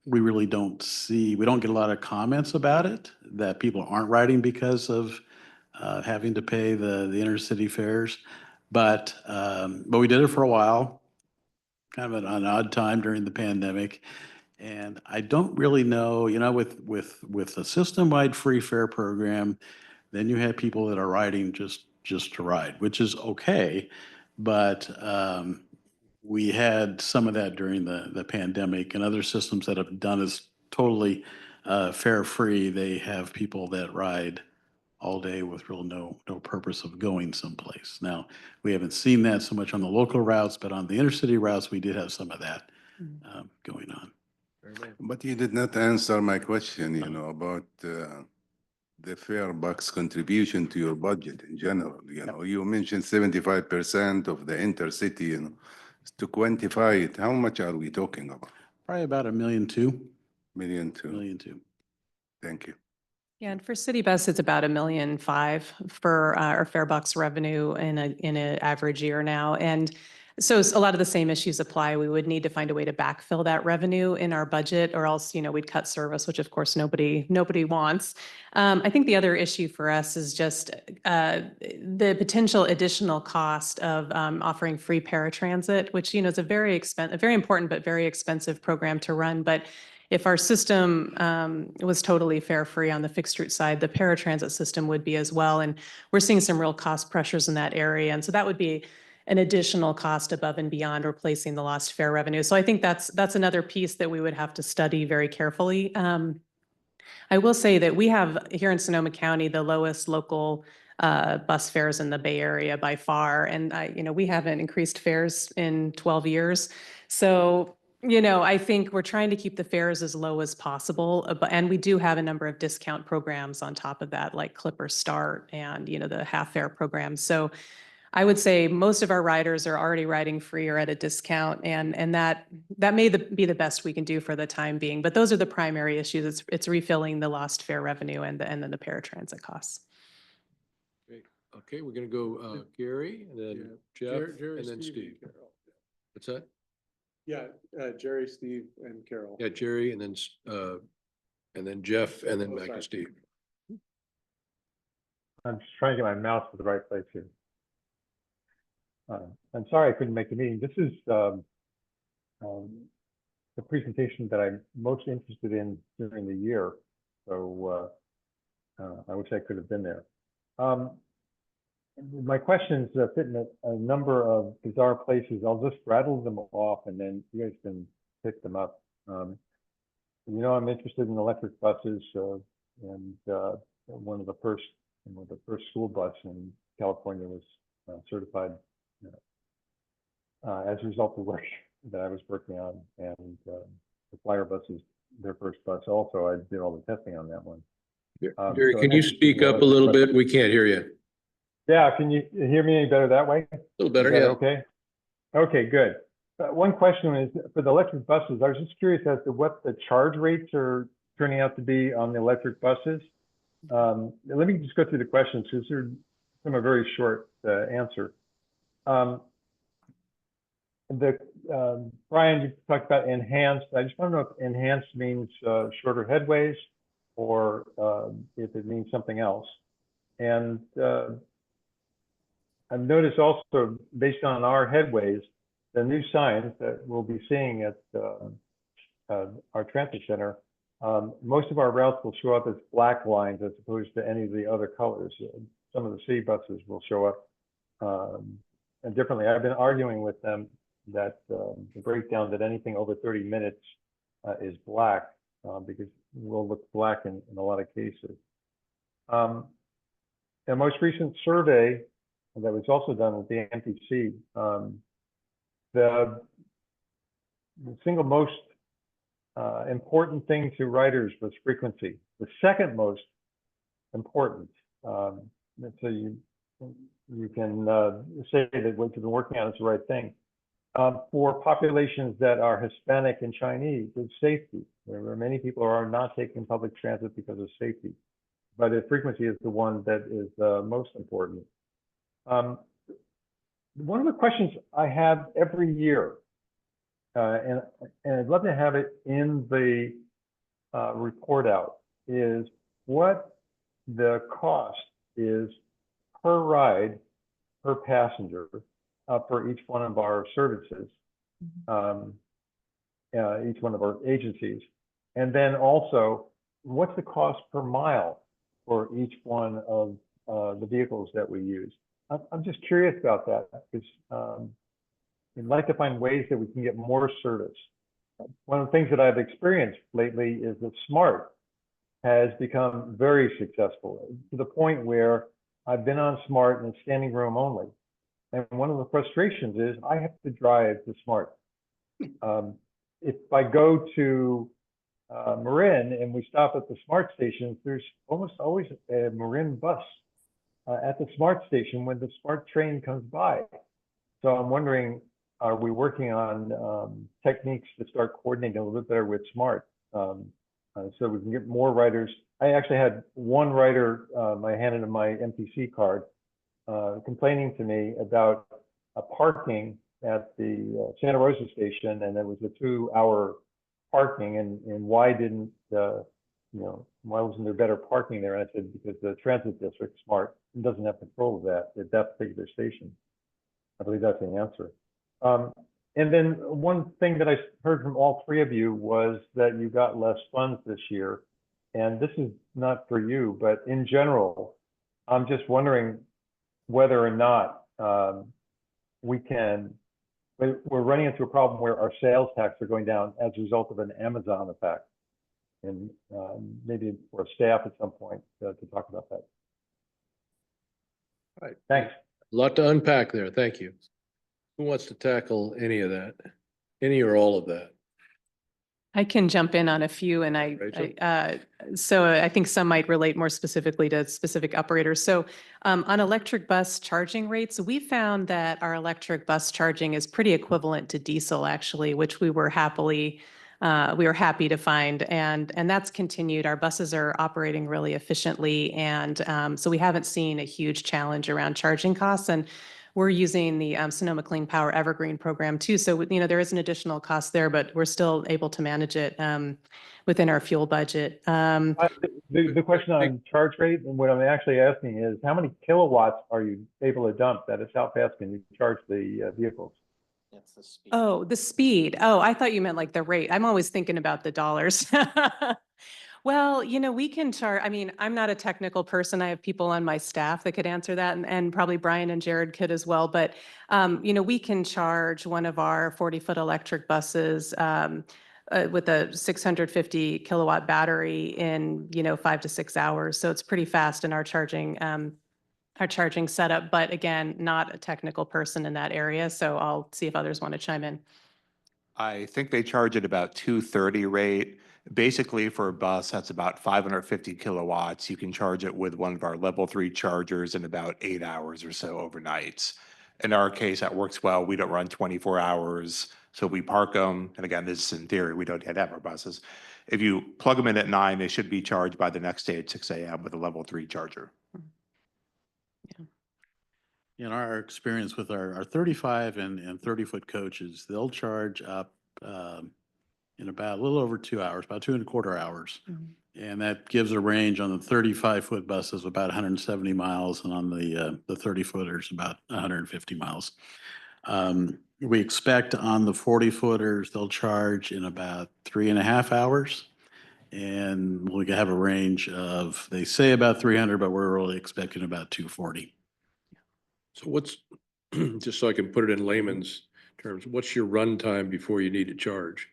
we really don't get a lot of comments about it, that people aren't riding because of having to pay the intercity fares. But we did it for a while, kind of an odd time during the pandemic. And I don't really know, with a system-wide free fare program, then you have people that are riding just to ride, which is okay. But we had some of that during the pandemic, and other systems that have done is totally fare-free. They have people that ride all day with real no purpose of going someplace. Now, we haven't seen that so much on the local routes, but on the intercity routes, we did have some of that going on. But you did not answer my question, about the fare box contribution to your budget in general. You mentioned 75% of the intercity, to quantify it, how much are we talking about? Probably about $1.2 million. $1.2 million. $1.2 million. Thank you. Yeah, and for CityBus, it's about $1.5 million for our fare box revenue in an average year now. And so a lot of the same issues apply. We would need to find a way to backfill that revenue in our budget, or else, we'd cut service, which of course nobody wants. I think the other issue for us is just the potential additional cost of offering free paratransit, which, is a very important but very expensive program to run. But if our system was totally fare-free on the fixed route side, the paratransit system would be as well. And we're seeing some real cost pressures in that area. And so that would be an additional cost above and beyond replacing the lost fare revenue. So I think that's another piece that we would have to study very carefully. I will say that we have here in Sonoma County the lowest local bus fares in the Bay Area by far. And we haven't increased fares in 12 years. So I think we're trying to keep the fares as low as possible, and we do have a number of discount programs on top of that, like Clipper Start and, the half fare programs. So I would say most of our riders are already riding free or at a discount, and that may be the best we can do for the time being. But those are the primary issues. It's refilling the lost fare revenue and then the paratransit costs. Great. Okay, we're going to go Gary, and then Jeff, and then Steve. What's that? Yeah, Jerry, Steve, and Carol. Yeah, Jerry, and then Jeff, and then back to Steve. I'm just trying to get my mouse to the right place here. I'm sorry I couldn't make the meeting. This the presentation that I'm most interested in during the year. So I wish I could have been there. My questions fit in a number of bizarre places. I'll just rattle them off and then you guys can pick them up. I'm interested in electric buses and one of the first school bus in California was certified as a result of work that I was working on. And the Flyer bus is their first bus also. I did all the testing on that one. Jerry, So can I'm you interested speak in the up a little electric bit? We can't hear you. Yeah, can you hear me any better that way? A little better, Is that yeah. okay? Okay, good. One question is for the electric buses, I was just curious as to what the charge rates are turning out to be on the electric buses. Let me just go through the questions because they're from a very short answer. Brian, you talked about enhanced. I just want to know if enhanced means shorter headways or if it means something else. And I've noticed also, based on our headways, the new signs that we'll be seeing at our transit center, most of our routes will show up as black lines as opposed to any of the other colors. Some of the city buses will show up differently. I've been arguing with them that the breakdown that anything over 30 minutes is black because it will look black in a lot of cases. The most recent survey that was also done with the MPC, the single most important thing to riders was frequency. The second most important, so you can say that what you've been working on is the right thing. For populations that are Hispanic and Chinese, it's safety. There are many people who are not taking public transit because of safety, but the frequency is the one that is most important. One of the questions I have every year, and I'd love to have it in the report out, is what the cost is per ride, per passenger, for each one of our services, each one of our agencies. And then also, what's the cost per mile for each one of the vehicles that we use? I'm just curious about that because we'd like to find ways that we can get more service. One of the things that I've experienced lately is that SMART has become very successful to the point where I've been on SMART in standing room only. And one of the frustrations is I have to drive to SMART. If I go to Marin and we stop at the SMART station, there's almost always a Marin bus at the SMART station when the SMART train comes by. So I'm wondering, are we working on techniques to start coordinating a little bit better with SMART so we can get more riders? I actually had one rider, I handed him my MPC card, complaining to me about a parking at the Santa Rosa station, and it was a 2-hour parking, and why didn't why wasn't there better parking there? And I said, because the transit district, SMART, doesn't have control of that at that particular station. I believe that's the answer. And then one thing that I heard from all three of you was that you got less funds this year. And this is not for you, but in general, I'm just wondering whether or not we're running into a problem where our sales tax are going down as a result of an Amazon effect. And maybe for staff at some point to talk about that. All right. Thanks. A lot to unpack there. Thank you. Who wants to tackle any of that? Any or all of that? I can jump in on a few, and so I think some might relate more specifically to specific operators. So on electric bus charging rates, we found that our electric bus charging is pretty equivalent to diesel, actually, which we were happy to find, and that's continued. Our buses are operating really efficiently, and so we haven't seen a huge challenge around charging costs. And we're using the Sonoma Clean Power Evergreen program too. So, there is an additional cost there, but we're still able to manage it within our fuel budget. The question on charge rate, and what I'm actually asking is, how many kilowatts are you able to dump? That is, how fast can you charge the vehicles? That's the speed. Oh, the speed. Oh, I thought you meant like the rate. I'm always thinking about the dollars. Well, we can charge, I mean, I'm not a technical person. I have people on my staff that could answer that, and probably Brian and Jared could as well. But, we can charge one of our 40-foot electric buses with a 650 kilowatt battery in, 5 to 6 hours. So it's pretty fast in our charging setup. But again, not a technical person in that area. So I'll see if others want to chime in. I think they charge at about 230 rate. Basically, for a bus, that's about 550 kilowatts. You can charge it with one of our level 3 chargers in about 8 hours or so overnight. In our case, that works well. We don't run 24 hours, so we park them. And again, this is in theory. We don't yet have our buses. If you plug them in at 9, they should be charged by the next day at 6 a.m. with a level 3 charger. In our experience with our 35 and 30-foot coaches, they'll charge up in about a little over 2 hours, about 2.25 hours. And that gives a range on the 35-foot buses about 170 miles, and on the 30-footers about 150 miles. We expect on the 40-footers, they'll charge in about 3.5 hours. And we can have a range of, they say about 300, but we're really expecting about 240. So what's, just so I can put it in layman's terms, what's your run time before you need to charge?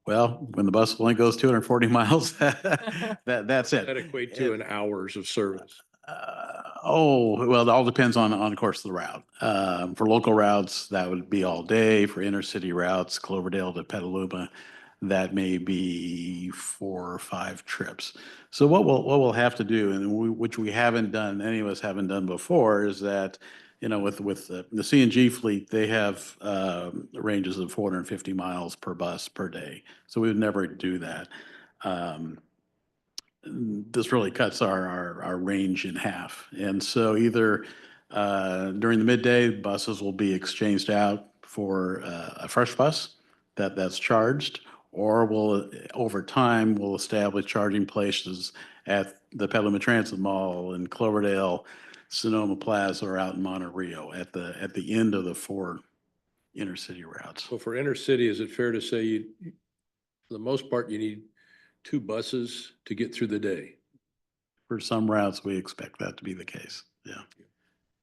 Well, when the bus only goes 240 miles, that's it. That equate to an hours of service. Well, it all depends on of course, the route. For local routes, that would be all day. For intercity routes, Cloverdale to Petaluma, that may be 4 or 5 trips. So what we'll have to do, and which we haven't done, any of us haven't done before, is that, with the CNG fleet, they have ranges of 450 miles per bus per day. So we would never do that. This really cuts our range in half. And so either during the midday, buses will be exchanged out for a fresh bus that's charged, or over time, we'll establish charging places at the Petaluma Transit Mall in Cloverdale, Sonoma Plaza, or out in Monte Rio at the end of the 4 intercity routes. So for intercity, is it fair to say for the most part, you need 2 buses to get through the day? For some routes, we expect that to be the case. Yeah.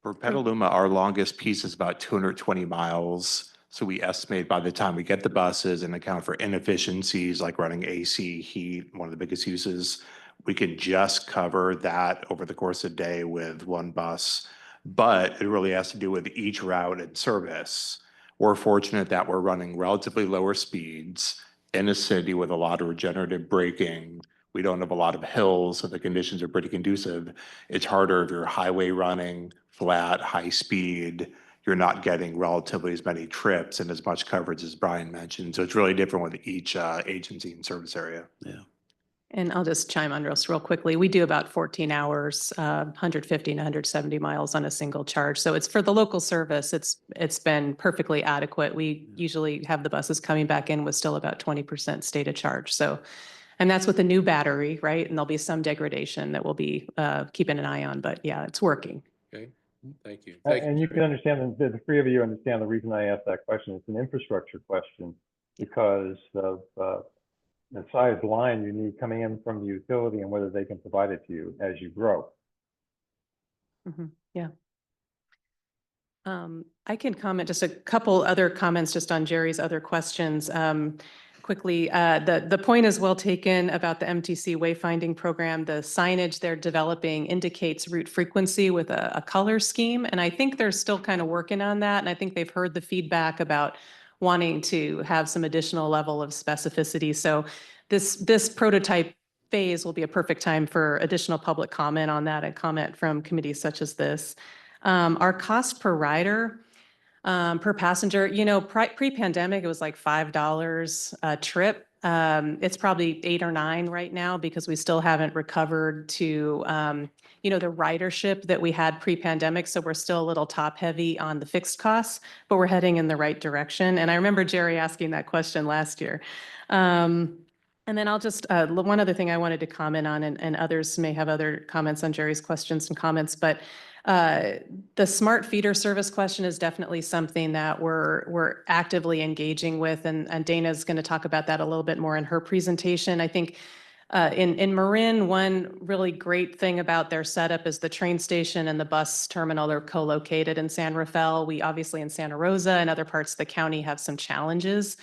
For Petaluma, our longest piece is about 220 miles. So we estimate by the time we get the buses and account for inefficiencies like running AC, heat, one of the biggest uses, we can just cover that over the course of the day with 1 bus. But it really has to do with each route and service. We're fortunate that we're running relatively lower speeds in a city with a lot of regenerative braking. We don't have a lot of hills, so the conditions are pretty conducive. It's harder if you're highway running, flat, high speed. You're not getting relatively as many trips and as much coverage as Brian mentioned. So it's really different with each agency and service area. Yeah. And I'll just chime on real quickly. We do about 14 hours, 150 and 170 miles on a single charge. So it's for the local service. It's been perfectly adequate. We usually have the buses coming back in with still about 20% state of charge. So, and that's with a new battery, right? And there'll be some degradation that we'll be keeping an eye on. But yeah, it's working. Okay. Thank you. And you can understand, the 3 of you understand the reason I asked that question. It's an infrastructure question because of the size line you need coming in from the utility and whether they can provide it to you as you grow. Yeah. I can comment just a couple other comments just on Jerry's other questions. Quickly, the point is well taken about the MTC wayfinding program. The signage they're developing indicates route frequency with a color scheme. And I think they're still kind of working on that. And I think they've heard the feedback about wanting to have some additional level of specificity. So this prototype phase will be a perfect time for additional public comment on that and comment from committees such as this. Our cost per rider, per passenger, pre-pandemic, it was like $5 a trip. It's probably 8 or 9 right now because we still haven't recovered to, the ridership that we had pre-pandemic. So we're still a little top heavy on the fixed costs, but we're heading in the right direction. And I remember Jerry asking that question last year. And then I'll just, one other thing I wanted to comment on, and others may have other comments on Jerry's questions and comments, but The smart feeder service question is definitely something that we're actively engaging with, and Dana's going to talk about that a little bit more in her presentation. I think in Marin, one really great thing about their setup is the train station and the bus terminal. They're co-located in San Rafael. We obviously in Santa Rosa and other parts of the county have some challenges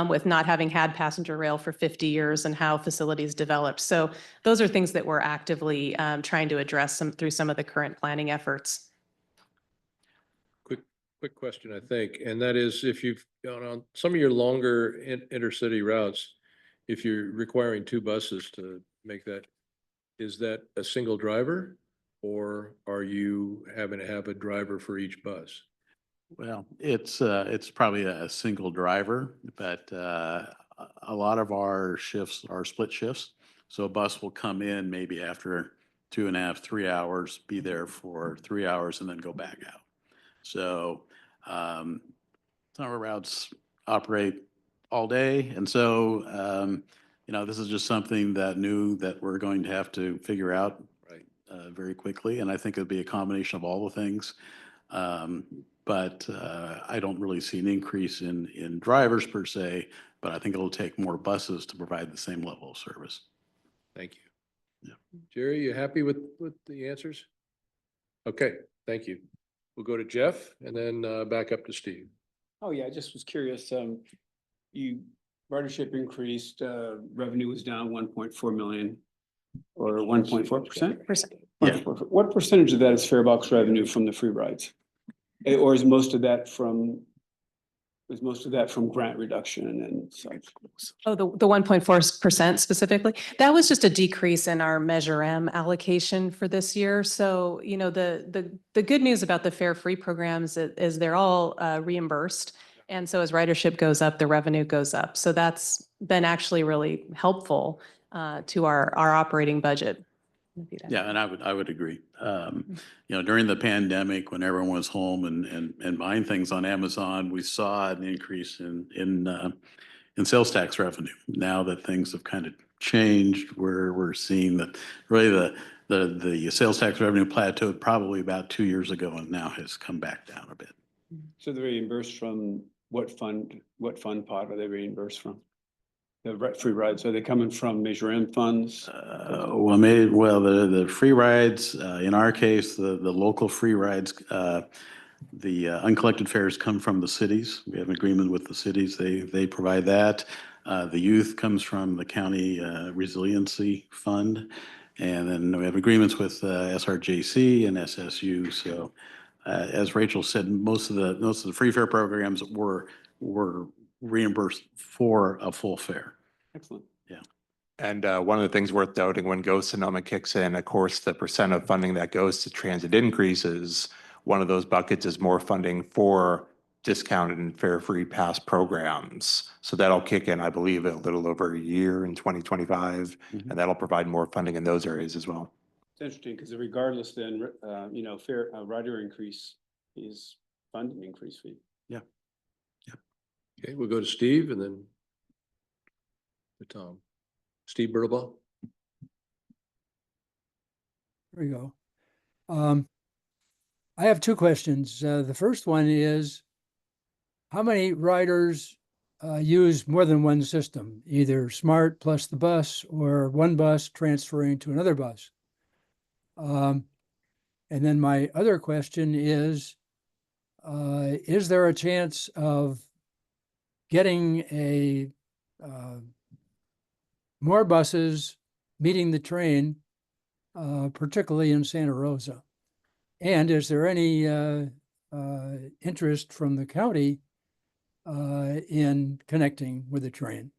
with not having had passenger rail for 50 years and how facilities developed. So those are things that we're actively trying to address through some of the current planning efforts. Quick question, I think, and that is if you've gone on some of your longer intercity routes, if you're requiring 2 buses to make that, is that a single driver or are you having to have a driver for each bus? Well, it's probably a single driver, but a lot of our shifts are split shifts. So a bus will come in maybe after 2.5, 3 hours, be there for 3 hours and then go back out. So some of our routes operate all day. And so, this is just something that we're going to have to figure out very quickly. And I think it'll be a combination of all the things. But I don't really see an increase in drivers per se, but I think it'll take more buses to provide the same level of service. Thank you. Yeah. Jerry, you happy with the answers? Okay, thank you. We'll go to Jeff and then back up to Steve. Oh, yeah, I just was curious. Ridership increased, revenue was down 1.4 million or 1.4%. Yeah. What percentage of that is fare box revenue from the free rides? Or is most of that from grant reduction and such? Oh, the 1.4% specifically? That was just a decrease in our Measure M allocation for this year. So, the good news about the fare free programs is they're all reimbursed. And so as ridership goes up, the revenue goes up. So that's been actually really helpful to our operating budget. Yeah, and I would agree. During the pandemic, when everyone was home and buying things on Amazon, we saw an increase in sales tax revenue. Now that things have kind of changed, we're seeing that really the sales tax revenue plateaued probably about 2 years ago and now has come back down a bit. So they're reimbursed from what fund pot are they reimbursed from? The free rides, are they coming from Measure M funds? The free rides, in our case, the local free rides, the uncollected fares come from the cities. We have an agreement with the cities. They provide that. The youth comes from the county resiliency fund. And then we have agreements with SRJC and SSU. So as Rachel said, most of the free fare programs were reimbursed for a full fare. Excellent. Yeah. And one of the things worth noting when Go Sonoma kicks in, of course, the percent of funding that goes to transit increases. One of those buckets is more funding for discounted and fare-free pass programs. So that'll kick in, I believe, a little over a year in 2025, and that'll provide more funding in those areas as well. It's interesting because regardless then, fair rider increase is funding increase fee. Yeah. Okay, we'll go to Steve and then to Tom. Steve Burbaugh. There we go. I have 2 questions. The first one is, how many riders use more than one system, either smart plus the bus or one bus transferring to another bus? And then my other question is there a chance of getting more buses meeting the train, particularly in Santa Rosa? And is there any interest from the county in connecting with the train?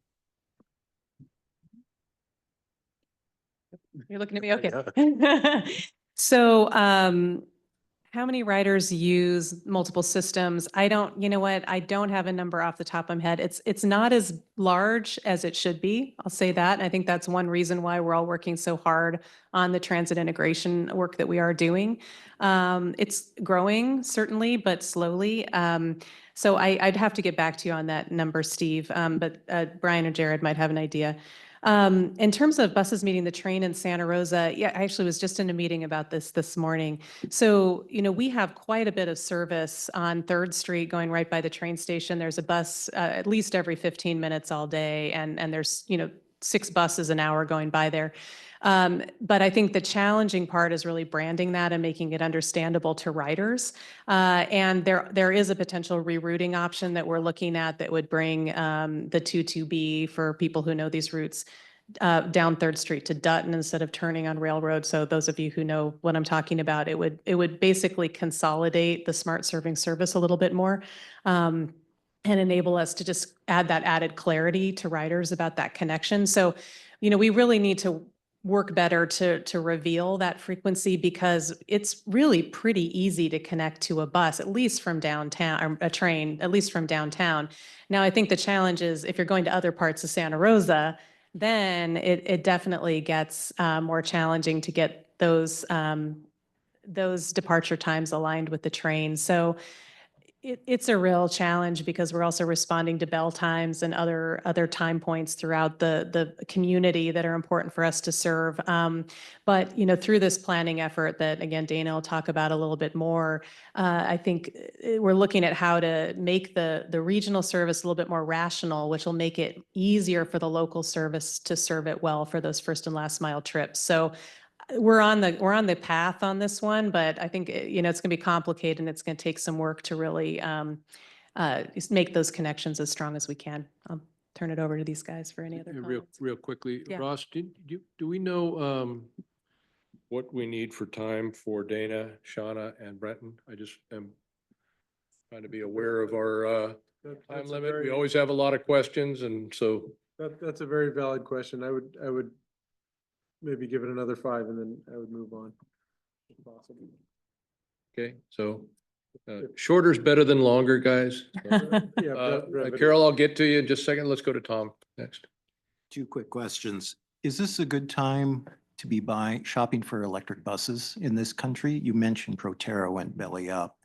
You're looking at me, okay. So, how many riders use multiple systems? You know what? I don't have a number off the top of my head. It's not as large as it should be. I'll say that. And I think that's one reason why we're all working so hard on the transit integration work that we are doing. It's growing certainly, but slowly. So I'd have to get back to you on that number, Steve. But Brian or Jared might have an idea. In terms of buses meeting the train in Santa Rosa, yeah, I actually was just in a meeting about this morning. So, we have quite a bit of service on 3rd Street going right by the train station. There's a bus at least every 15 minutes all day, and there's, 6 buses an hour going by there. But I think the challenging part is really branding that and making it understandable to riders. And there is a potential rerouting option that we're looking at that would bring the 22B for people who know these routes down 3rd Street to Dutton instead of turning on Railroad. So those of you who know what I'm talking about, it would basically consolidate the smart serving service a little bit more. And enable us to just add that added clarity to riders about that connection. So, we really need to work better to reveal that frequency, because it's really pretty easy to connect to a bus, at least from downtown, or a train, at least from downtown. Now, I think the challenge is if you're going to other parts of Santa Rosa, then it definitely gets more challenging to get those departure times aligned with the train. So it's a real challenge, because we're also responding to bell times and other time points throughout the community that are important for us to serve. But through this planning effort that, again, Dana will talk about a little bit more, I think we're looking at how to make the regional service a little bit more rational, which will make it easier for the local service to serve it well for those first and last mile trips. So we're on the path on this one, but I think, it's going to be complicated, and it's going to take some work to really make those connections as strong as we can. I'll turn it over to these guys for any other comments. Real quickly, Yeah. Ross, do we know what we need for time for Dana, Shauna, and Brenton? I just am trying to be aware of our time limit. We always have a lot of questions, and so. That's a very valid question. I would maybe give it another 5, and then I would move on if possible. Okay, so shorter's better than longer, guys. Yeah, Carol, I'll get to you in just a second. Let's go to Tom next. 2 quick questions. Is this a good time to be shopping for electric buses in this country? You mentioned Proterra went belly up.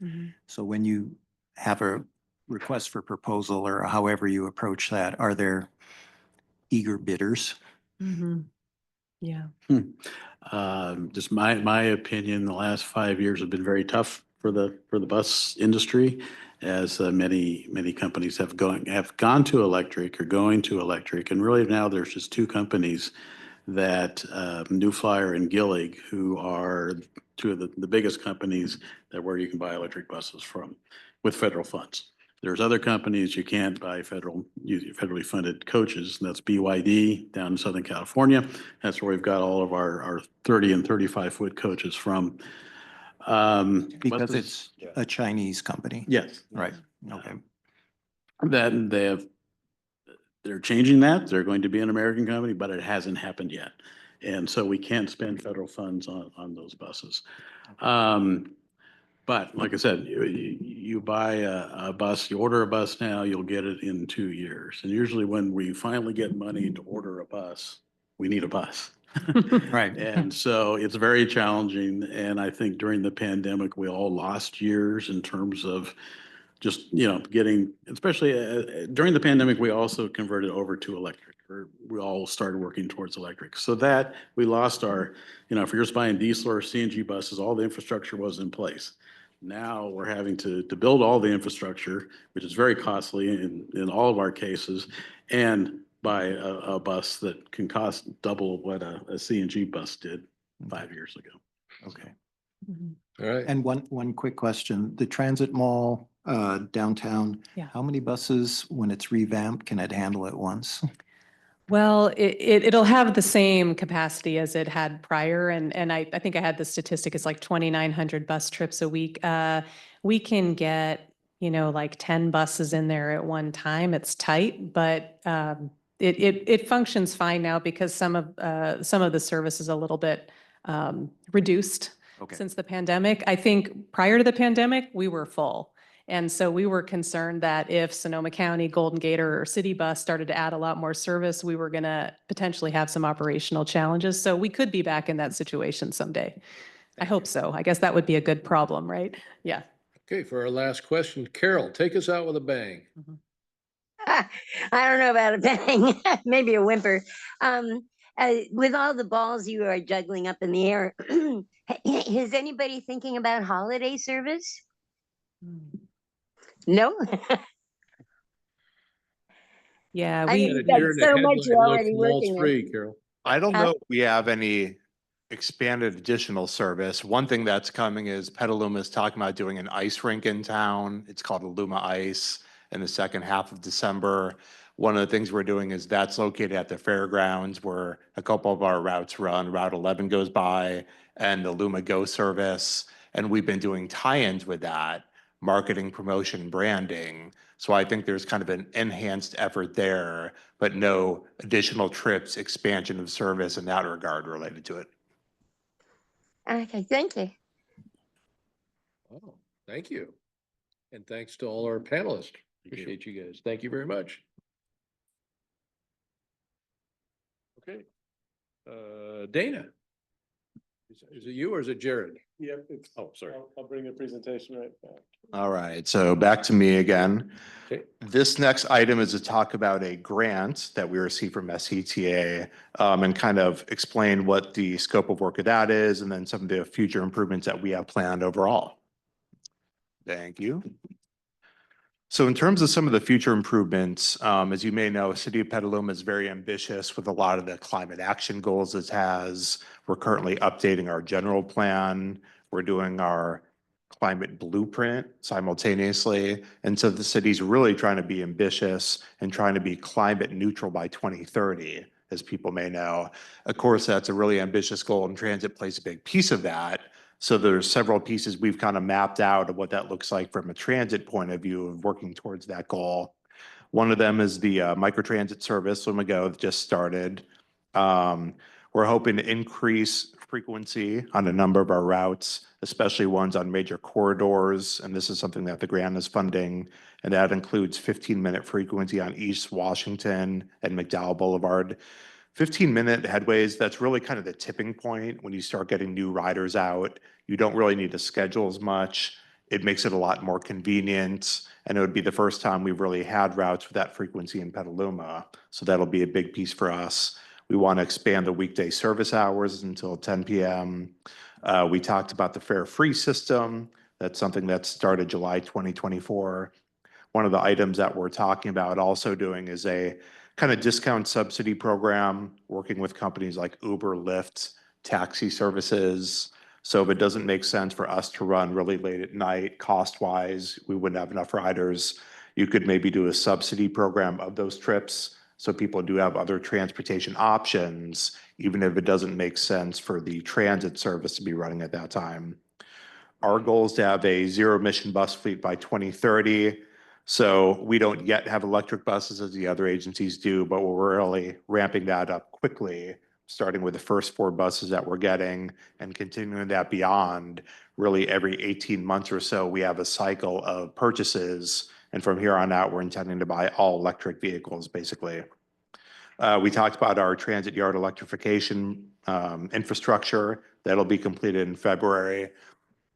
So when you have a request for proposal, or however you approach that, are there eager bidders? Yeah. Just my opinion, the last 5 years have been very tough for the bus industry, as many companies have gone to electric or going to electric, and really now there's just 2 companies that New Flyer and Gillig, who are 2 of the biggest companies where you can buy electric buses from with federal funds. There's other companies you can't buy federally funded coaches, and that's BYD down in Southern California. That's where we've got all of our 30 and 35-foot coaches from. Because it's a Chinese company? Yes. Right, okay. They're changing that. They're going to be an American company, but it hasn't happened yet. And so we can't spend federal funds on those buses. But like I said, you buy a bus, you order a bus now, you'll get it in 2 years. And usually when we finally get money to order a bus, we need a bus. Right. And so it's very challenging. And I think during the pandemic, we all lost years in terms of just, getting, especially during the pandemic, we also converted over to electric, or we all started working towards electric. So that we lost our, if you're just buying diesel or CNG buses, all the infrastructure was in place. Now we're having to build all the infrastructure, which is very costly in all of our cases, and buy a bus that can cost double what a CNG bus did 5 years ago. Okay. All right. And one quick question. The transit mall downtown, Yeah. how many buses, when it's revamped, can it handle at once? Well, it'll have the same capacity as it had prior, and I think I had the statistic, it's like 2,900 bus trips a week. We can get, like 10 buses in there at one time. It's tight, but it functions fine now, because some of the service is a little bit reduced since the pandemic. I think prior to the pandemic, we were full. And so we were concerned that if Sonoma County, Golden Gate, or CityBus started to add a lot more service, we were going to potentially have some operational challenges. So we could be back in that situation someday. I hope so. I guess that would be a good problem, right? Yeah. Okay, for our last question, Carol, take us out with a bang. I don't know about a bang, maybe a whimper. With all the balls you are juggling up in the air, is anybody thinking about holiday service? No? Yeah, I know Got you've a got deer in the so much headlight you're look already from all working on. three, Carol. I don't Huh? know if we have any expanded additional service. One thing that's coming is Petaluma is talking about doing an ice rink in town. It's called Aluma Ice in the second half of December. One of the things we're doing is that's located at the fairgrounds where a couple of our routes run. Route 11 goes by and the Luma Go service. And we've been doing tie-ins with that, marketing, promotion, branding. So I think there's kind of an enhanced effort there, but no additional trips, expansion of service in that regard related to it. Okay, thank you. Oh, thank you. And thanks to all our panelists. Appreciate you guys. Thank you very much. Okay. Dana. Is it you or is it Jared? Yep, it's, Oh, sorry. I'll bring the presentation right back. All right, so back to me again. Okay. This next item is to talk about a grant that we received from SCTA and kind of explain what the scope of work of that is and then some of the future improvements that we have planned overall. Thank you. So in terms of some of the future improvements, as you may know, City of Petaluma is very ambitious with a lot of the climate action goals it has. We're currently updating our general plan. We're doing our climate blueprint simultaneously. And so the city's really trying to be ambitious and trying to be climate neutral by 2030, as people may know. Of course, that's a really ambitious goal and transit plays a big piece of that. So there's several pieces we've kind of mapped out of what that looks like from a transit point of view of working towards that goal. One of them is the microtransit service, Luma Go, that just started. We're hoping to increase frequency on a number of our routes, especially ones on major corridors. And this is something that the grant is funding. And that includes 15-minute frequency on East Washington and McDowell Boulevard. 15-minute headways, that's really kind of the tipping point when you start getting new riders out. You don't really need to schedule as much. It makes it a lot more convenient. And it would be the first time we've really had routes with that frequency in Petaluma. So that'll be a big piece for us. We want to expand the weekday service hours until 10 p.m. We talked about the fare-free system. That's something that started July 2024. One of the items that we're talking about also doing is a kind of discount subsidy program, working with companies like Uber, Lyft, taxi services. So if it doesn't make sense for us to run really late at night, cost-wise, we wouldn't have enough riders. You could maybe do a subsidy program of those trips. So people do have other transportation options, even if it doesn't make sense for the transit service to be running at that time. Our goal is to have a zero-emission bus fleet by 2030. So we don't yet have electric buses as the other agencies do, but we're really ramping that up quickly, starting with the first 4 buses that we're getting and continuing that beyond. Really every 18 months or so, we have a cycle of purchases. And from here on out, we're intending to buy all electric vehicles, basically. We talked about our transit yard electrification infrastructure. That'll be completed in February.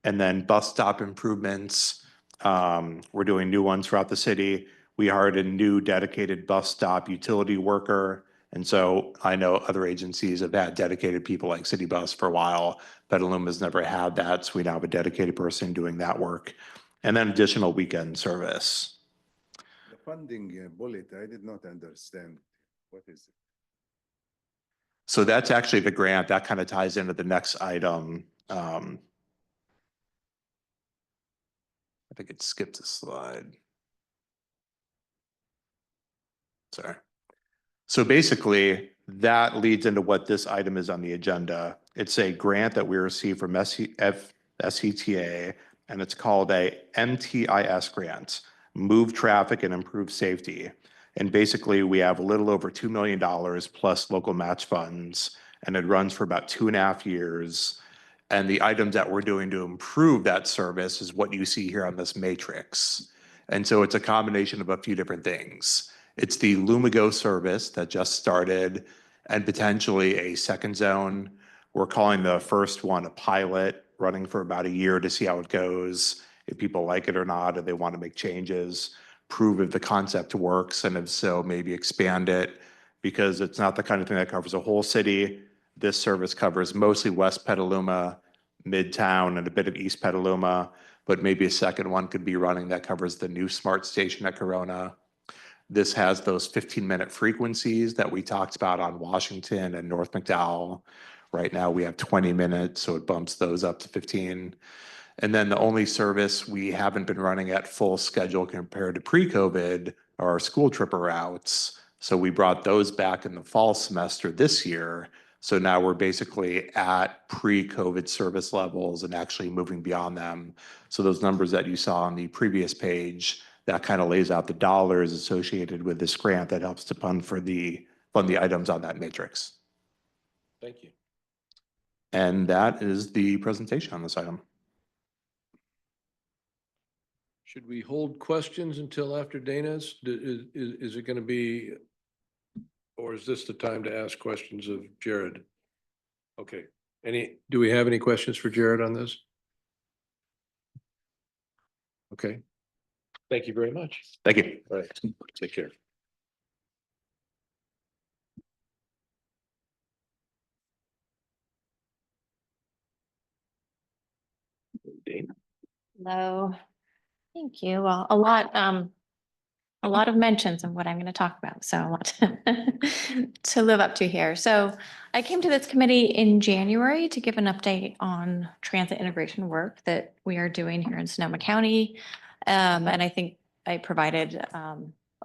And then bus stop improvements. We're doing new ones throughout the city. We hired a new dedicated bus stop utility worker. And so I know other agencies have had dedicated people like CityBus for a while. Petaluma's never had that. So we now have a dedicated person doing that work. And then additional weekend service. The funding bullet, I did not understand. What is it? So that's actually the grant that kind of ties into the next item. I think it skipped a slide. Sorry. So basically, that leads into what this item is on the agenda. It's a grant that we received from SCTA, and it's called a MTIS grant, Move Traffic and Improve Safety. And basically, we have a little over $2 million plus local match funds, and it runs for about 2.5 years. And the items that we're doing to improve that service is what you see here on this matrix. And so it's a combination of a few different things. It's the LumaGo service that just started and potentially a second zone. We're calling the first one a pilot, running for about a year to see how it goes, if people like it or not, if they want to make changes. prove if the concept works, and if so, maybe expand it, because it's not the kind of thing that covers a whole city. This service covers mostly West Petaluma, Midtown, and a bit of East Petaluma, but maybe a second one could be running that covers the new smart station at Corona. This has those 15-minute frequencies that we talked about on Washington and North McDowell. Right now, we have 20 minutes, so it bumps those up to 15. And then the only service we haven't been running at full schedule compared to pre-COVID are our school tripper routes. So we brought those back in the fall semester this year. So now we're basically at pre-COVID service levels and actually moving beyond them. So those numbers that you saw on the previous page, that kind of lays out the dollars associated with this grant that helps to fund the items on that matrix. Thank you. And that is the presentation on this item. Should we hold questions until after Dana's? Is it going to be, or is this the time to ask questions of Jared? Okay. Do we have any questions for Jared on this? Okay. Thank you very much. Thank you. All right. Take care. Dana. Hello. Thank you. Well, a lot of mentions of what I'm going to talk about, so a lot to live up to here. So I came to this committee in January to give an update on transit integration work that we are doing here in Sonoma County. And I think I provided a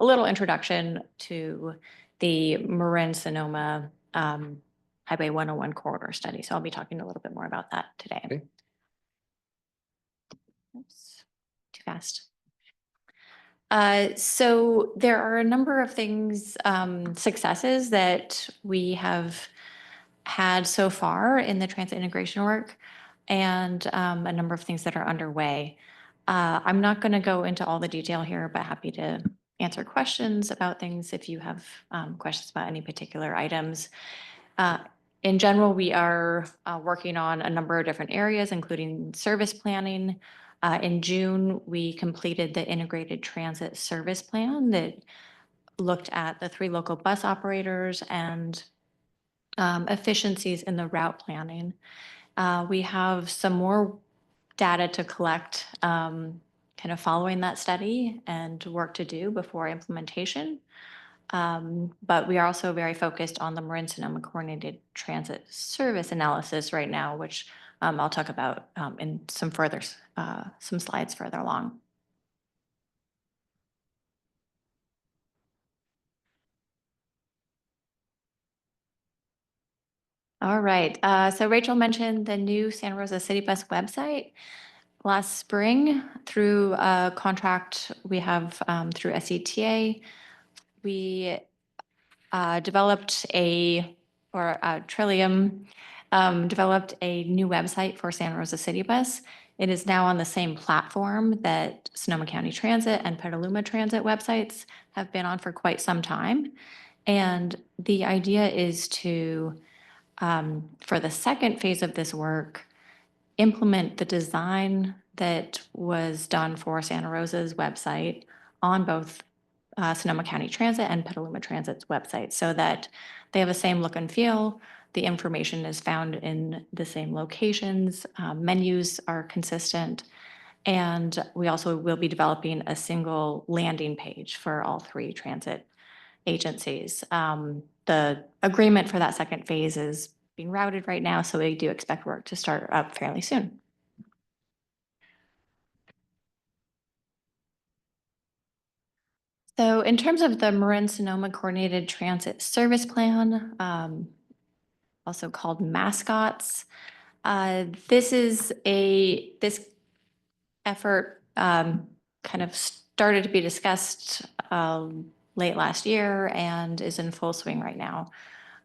little introduction to the Marin-Sonoma Highway 101 corridor study. So I'll be talking a little bit more about that today. Okay. Oops, too fast. So there are a number of things, successes that we have had so far in the transit integration work, and a number of things that are underway. I'm not going to go into all the detail here, but happy to answer questions about things if you have questions about any particular items. In general, we are working on a number of different areas, including service planning. In June, we completed the integrated transit service plan that looked at the 3 local bus operators and efficiencies in the route planning. We have some more data to collect kind of following that study and work to do before implementation. But we are also very focused on the Marin-Sonoma Coordinated Transit Service analysis right now, which I'll talk about in some slides further along. All right, so Rachel mentioned the new Santa Rosa CityBus website. Last spring, through a contract we have through SETA, we developed Trillium developed a new website for Santa Rosa CityBus. It is now on the same platform that Sonoma County Transit and Petaluma Transit websites have been on for quite some time. And the idea is to, for the second phase of this work, implement the design that was done for Santa Rosa's website on both Sonoma County Transit and Petaluma Transit's website, so that they have the same look and feel. The information is found in the same locations, menus are consistent, and we also will be developing a single landing page for all 3 transit agencies. The agreement for that second phase is being routed right now, so we do expect work to start up fairly soon. So in terms of the Marin-Sonoma Coordinated Transit Service Plan, also called Mascots, this effort kind of started to be discussed late last year and is in full swing right now.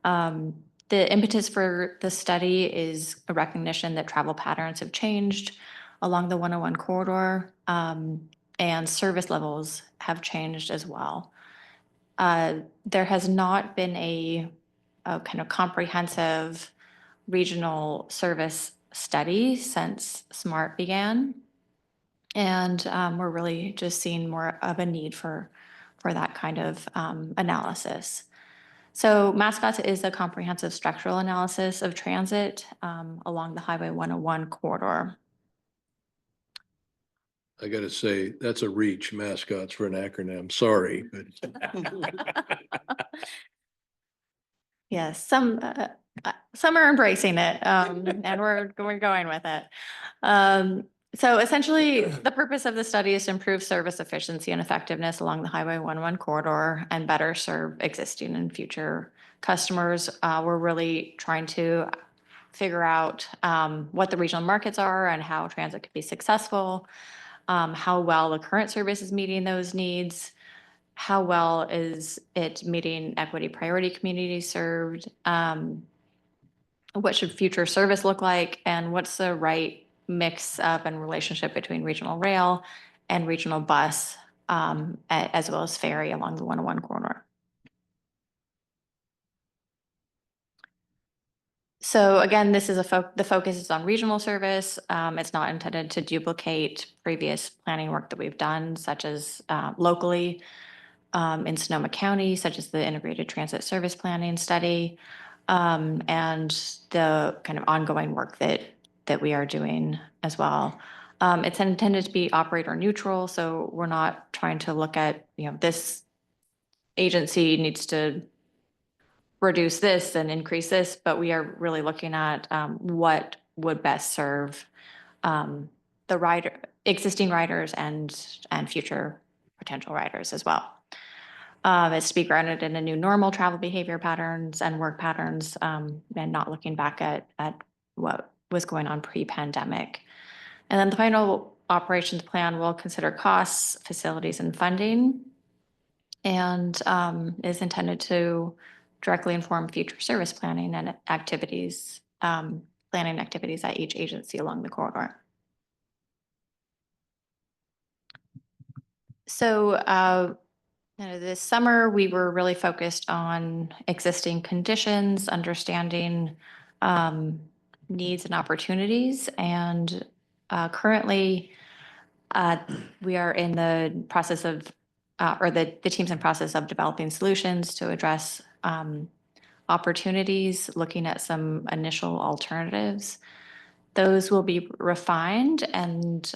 The impetus for the study is a recognition that travel patterns have changed along the 101 corridor, and service levels have changed as well. There has not been a kind of comprehensive regional service study since SMART began. And we're really just seeing more of a need for that kind of analysis. So Mascots is a comprehensive structural analysis of transit along the Highway 101 corridor. I gotta say, that's a reach, mascots for an acronym. Sorry, but Yes, some are embracing it, and we're going with it. So essentially, the purpose of the study is to improve service efficiency and effectiveness along the Highway 101 corridor and better serve existing and future customers. We're really trying to figure out what the regional markets are and how transit could be successful, how well the current service is meeting those needs, how well is it meeting equity priority communities served, what should future service look like, and what's the right mix up and relationship between regional rail and regional bus, as well as ferry along the 101 corridor. So again, this is the focus is on regional service. It's not intended to duplicate previous planning work that we've done, such as locally in Sonoma County, such as the Integrated Transit Service Planning Study, and the kind of ongoing work that we are doing as well. It's intended to be operator neutral, so we're not trying to look at, this agency needs to reduce this and increase this, but we are really looking at what would best serve the existing riders and future potential riders as well. It's to be grounded in a new normal travel behavior patterns and work patterns, and not looking back at what was going on pre-pandemic. And then the final operations plan will consider costs, facilities, and funding, and is intended to directly inform future service planning and activities, planning activities at each agency along the corridor. So this summer, we were really focused on existing conditions, understanding needs and opportunities, and currently we are in the process of, or the team's in process of developing solutions to address opportunities, looking at some initial alternatives. Those will be refined and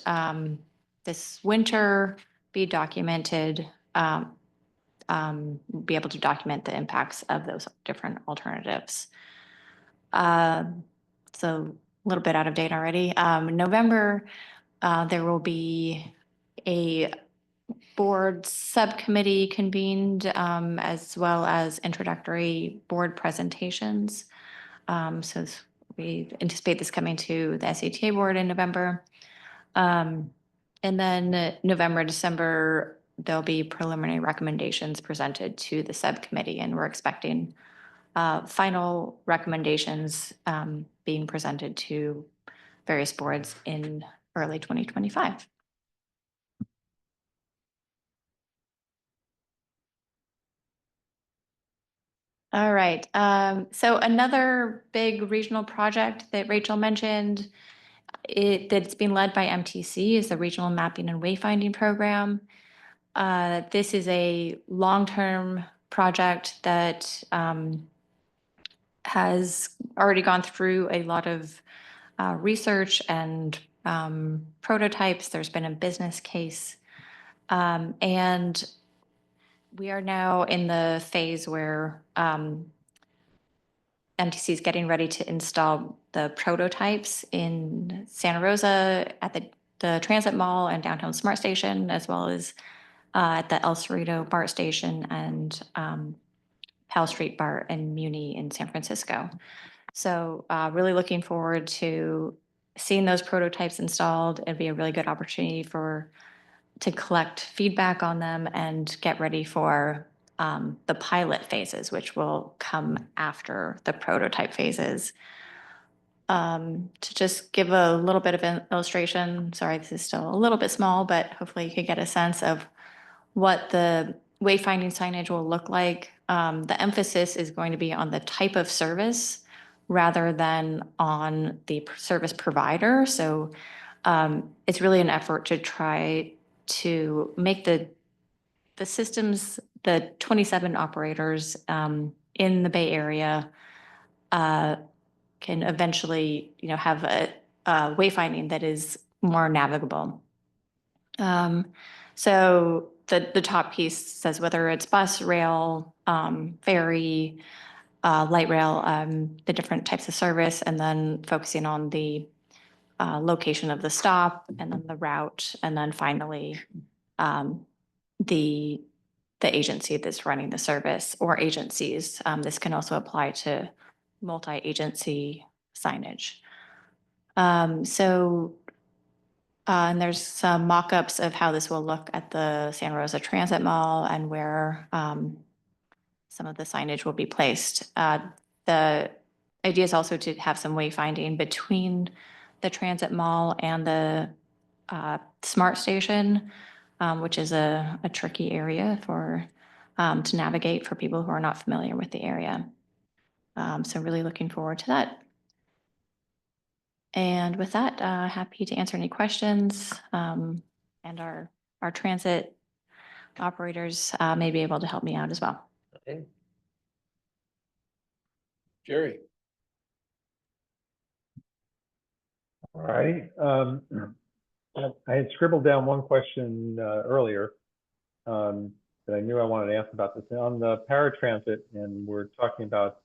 this winter be documented, be able to document the impacts of those different alternatives. So a little bit out of date already. In November, there will be a board subcommittee convened, as well as introductory board presentations. So we anticipate this coming to the SATA board in November. And then November, December, there'll be preliminary recommendations presented to the subcommittee, and we're expecting final recommendations being presented to various boards in early 2025. All right. So another big regional project that Rachel mentioned, that's being led by MTC, is the Regional Mapping and Wayfinding Program. This is a long-term project that has already gone through a lot of research and prototypes. There's been a business case. And we are now in the phase where MTC is getting ready to install the prototypes in Santa Rosa at the Transit Mall and Downtown Smart Station, as well as at the El Cerrito BART station and Powell Street BART and Muni in San Francisco. So really looking forward to seeing those prototypes installed. It'd be a really good opportunity to collect feedback on them and get ready for the pilot phases, which will come after the prototype phases. To just give a little bit of an illustration, sorry, this is still a little bit small, but hopefully you could get a sense of what the wayfinding signage will look like. The emphasis is going to be on the type of service rather than on the service provider. So It's really an effort to try to make the systems, the 27 operators in the Bay Area can eventually, have a wayfinding that is more navigable. So the top piece says whether it's bus, rail, ferry, light rail, the different types of service, and then focusing on the location of the stop, and then the route, and then finally the agency that's running the service or agencies. This can also apply to multi-agency signage. And there's some mock-ups of how this will look at the Santa Rosa Transit Mall and where some of the signage will be placed. The idea is also to have some wayfinding between the transit mall and the smart station, which is a tricky area for to navigate for people who are not familiar with the area. So really looking forward to that. And with that, happy to answer any questions. And our transit operators may be able to help me out as well. Okay. Jerry. All right. I had scribbled down one question earlier that I knew I wanted to ask about this. On the paratransit, and we're talking about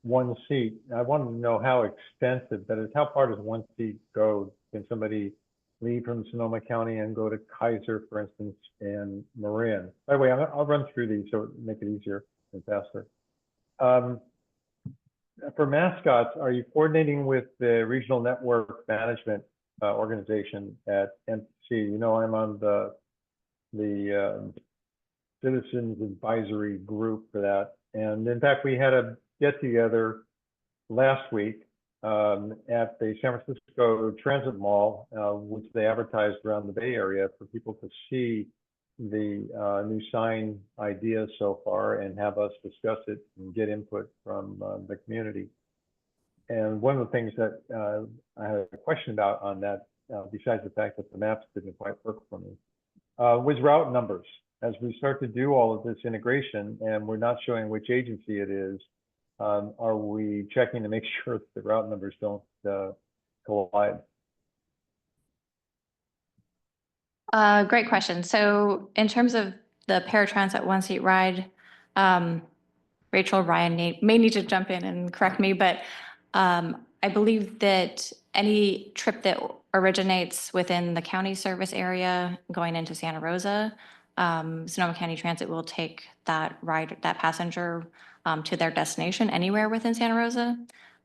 one seat. I wanted to know how extensive that is. How far does one seat go? Can somebody leave from Sonoma County and go to Kaiser, for instance, and Marin? By the way, I'll run through these so it make it easier and faster. For mascots, are you coordinating with the regional network management organization at NC? You know, I'm on the citizens advisory group for that. And in fact, we had a get together last week at the San Francisco Transit Mall, which they advertised around the Bay Area for people to see the new sign ideas so far and have us discuss it and get input from the community. And one of the things that I had a question about on that, besides the fact that the maps didn't quite work for me, was route numbers. As we start to do all of this integration and we're not showing which agency it is, are we checking to make sure that the route numbers don't collide? Great question. So in terms of the paratransit one seat ride, Rachel, Ryan may need to jump in and correct me, but I believe that any trip that originates within the county service area going into Santa Rosa, Sonoma County Transit will take that passenger to their destination anywhere within Santa Rosa,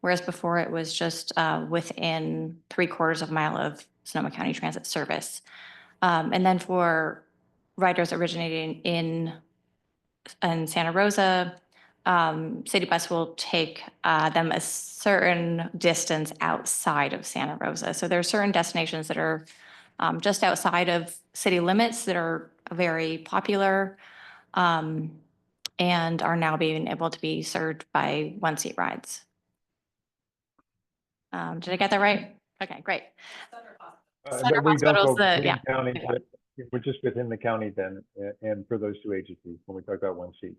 whereas before it was just within 3/4 of a mile of Sonoma County Transit service. And then for riders originating in Santa Rosa, CityBus will take them a certain distance outside of Santa Rosa. So there are certain destinations that are just outside of city limits that are very popular and are now being able to be served by one seat rides. Did I get that right? Okay, great. Sutter We don't Hospital's go between yeah. counties, but we're just within the county then, and for those two agencies when we talk about one seat.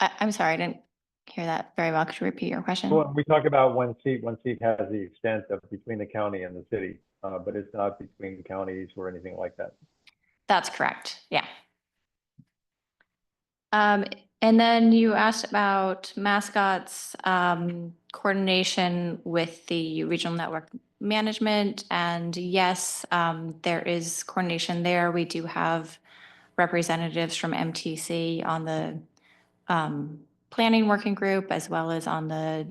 I'm sorry, I didn't hear that very well. Could you repeat your question? Well, we talk about one seat has the extent of between the county and the city, but it's not between counties or anything like that. That's correct. Yeah. And then you asked about mascots, coordination with the regional network management. And yes, there is coordination there. We do have representatives from MTC on the planning working group, as well as on the,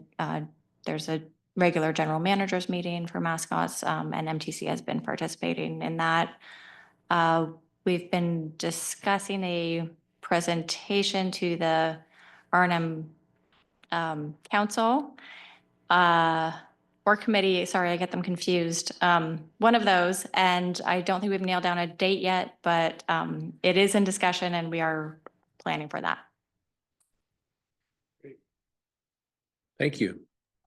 there's a regular general managers meeting for mascots, and MTC has been participating in that. We've been discussing a presentation to the R&M council or committee. Sorry, I get them confused. One of those, and I don't think we've nailed down a date yet, but it is in discussion and we are planning for that. Thank you.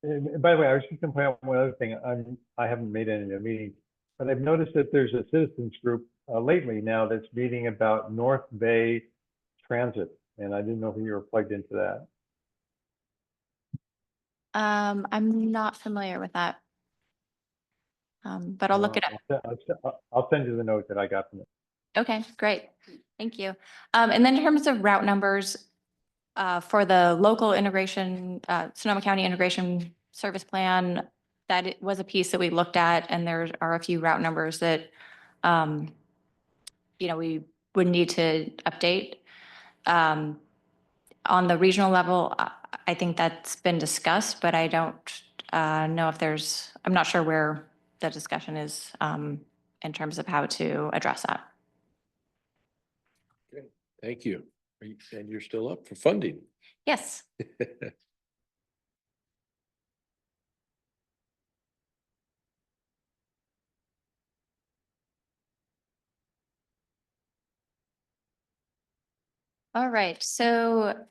By the way, I was just gonna point out one other thing. I haven't made any of the meetings, but I've noticed that there's a citizens group lately now that's meeting about North Bay Transit, and I didn't know if you were plugged into that. I'm not familiar with that. But I'll look it up. I'll send you the note that I got from it. Okay, great. Thank you. And then in terms of route numbers, for the local integration, Sonoma County Integration Service Plan, that it was a piece that we looked at, and there are a few route numbers that, we would need to update. On the regional level, I think that's been discussed, but I don't know if I'm not sure where the discussion is in terms of how to address that. Okay, thank you. And you're still up for funding. Yes. All right, so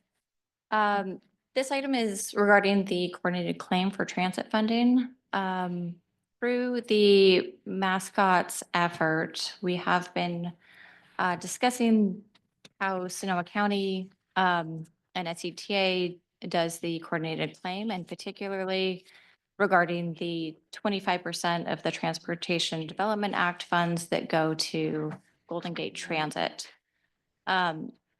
this item is regarding the coordinated claim for transit funding. Through the mascots effort, we have been discussing how Sonoma County and SCTA does the coordinated claim, and particularly regarding the 25% of the Transportation Development Act funds that go to Golden Gate Transit.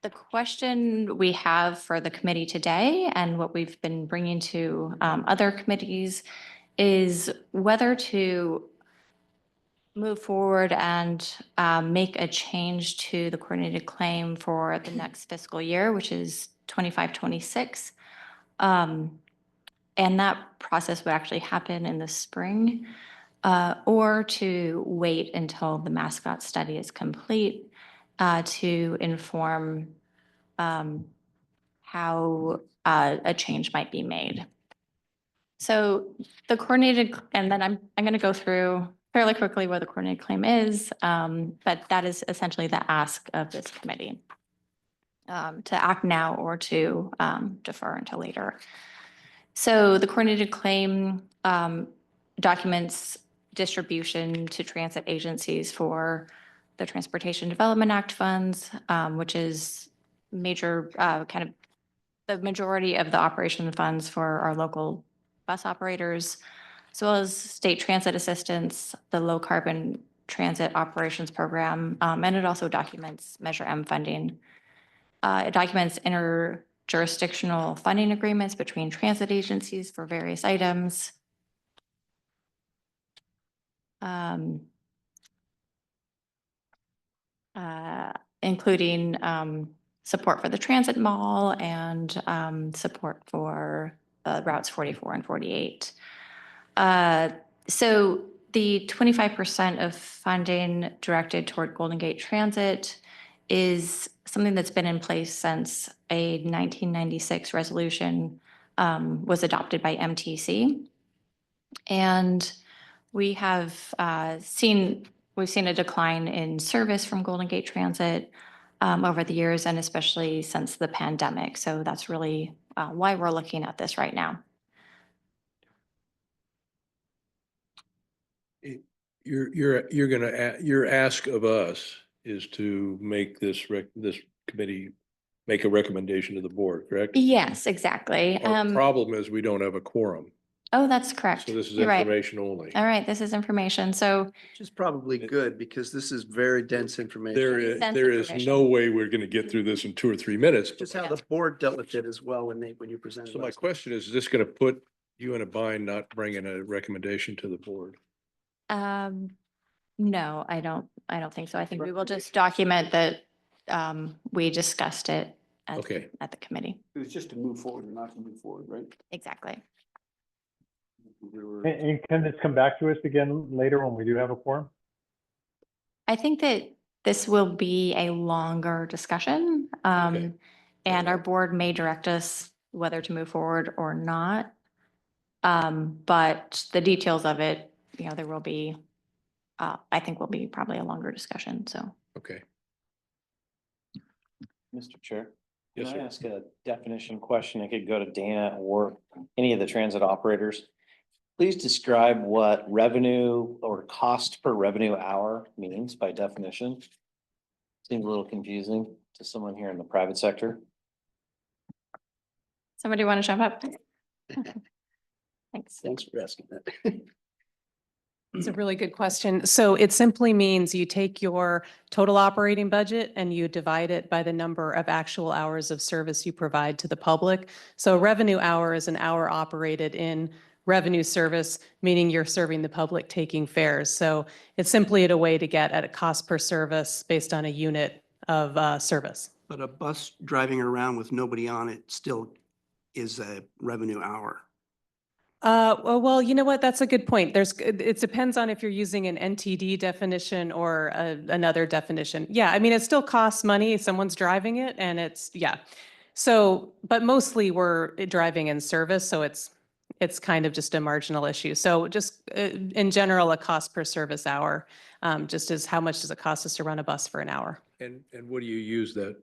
The question we have for the committee today, and what we've been bringing to other committees, is whether to move forward and make a change to the coordinated claim for the next fiscal year, which is 25-26. And that process would actually happen in the spring, or to wait until the mascot study is complete to inform how a change might be made. So the coordinated, and then I'm going to go through fairly quickly what the coordinated claim is, but that is essentially the ask of this committee to act now or to defer until later. So the coordinated claim documents distribution to transit agencies for the Transportation Development Act funds, which is major, kind of the majority of the operation funds for our local bus operators, as well as state transit assistance, the low carbon transit operations program, and it also documents Measure M funding. It documents interjurisdictional funding agreements between transit agencies for various items. Including support for the transit mall and support for routes 44 and 48. So the 25% of funding directed toward Golden Gate Transit is something that's been in place since a 1996 resolution was adopted by MTC. And we have we've seen a decline in service from Golden Gate Transit over the years, and especially since the pandemic. So that's really why we're looking at this right now. Your ask of us is to make this committee make a recommendation to the board, correct? Yes, exactly. Our problem is we don't have a quorum. Oh, that's correct. So this is You're right. information only. All right, this is information. So which is probably good because this is very dense information. There is no way we're going to get through this in 2 or 3 minutes. Just how the board dealt with it as well when you presented. So my question is this going to put you in a bind not bringing a recommendation to the board? No, I don't think so. I think we will just document that we discussed it at the committee. It was just to move forward and not to move forward, right? Exactly. And can this come back to us again later when we do have a quorum? I think that this will be a longer discussion, and our board may direct us whether to move forward or not. But the details of it, there will be, I think will be probably a longer discussion, so. Okay. Mr. Chair. Yes, Can I sir. ask a definition question? It could go to Dana or any of the transit operators. Please describe what revenue or cost per revenue hour means by definition. Seems a little confusing to someone here in the private sector. Somebody want to jump up? Thanks. Thanks for asking that. It's a really good question. So it simply means you take your total operating budget and you divide it by the number of actual hours of service you provide to the public. So a revenue hour is an hour operated in revenue service, meaning you're serving the public taking fares. So it's simply a way to get at a cost per service based on a unit of service. But a bus driving around with nobody on it still is a revenue hour. Well, you know what? That's a good point. It depends on if you're using an NTD definition or another definition. Yeah, I mean, it still costs money. Someone's driving it and yeah. So, but mostly we're driving in service. So it's kind of just a marginal issue. So just in general, a cost per service hour, just as how much does it cost us to run a bus for an hour? And what do you use that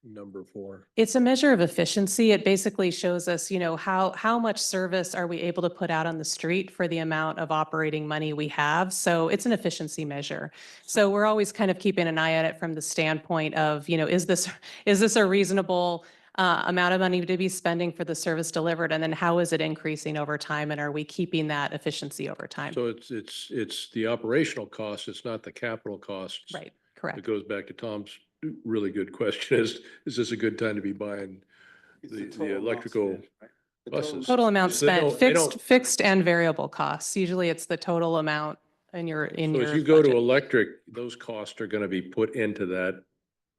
number for? It's a measure of efficiency. It basically shows us, how much service are we able to put out on the street for the amount of operating money we have. So it's an efficiency measure. So we're always kind of keeping an eye at it from the standpoint of, is this a reasonable amount of money to be spending for the service delivered? And then how is it increasing over time? And are we keeping that efficiency over time? So it's the operational cost. It's not the capital costs. Right, correct. It goes back to Tom's really good question. Is this a good time to be buying the electrical buses? Total amount They don't- spent, they don't- fixed and variable costs. Usually it's the total amount in your So as you go to budget. electric, those costs are going to be put into that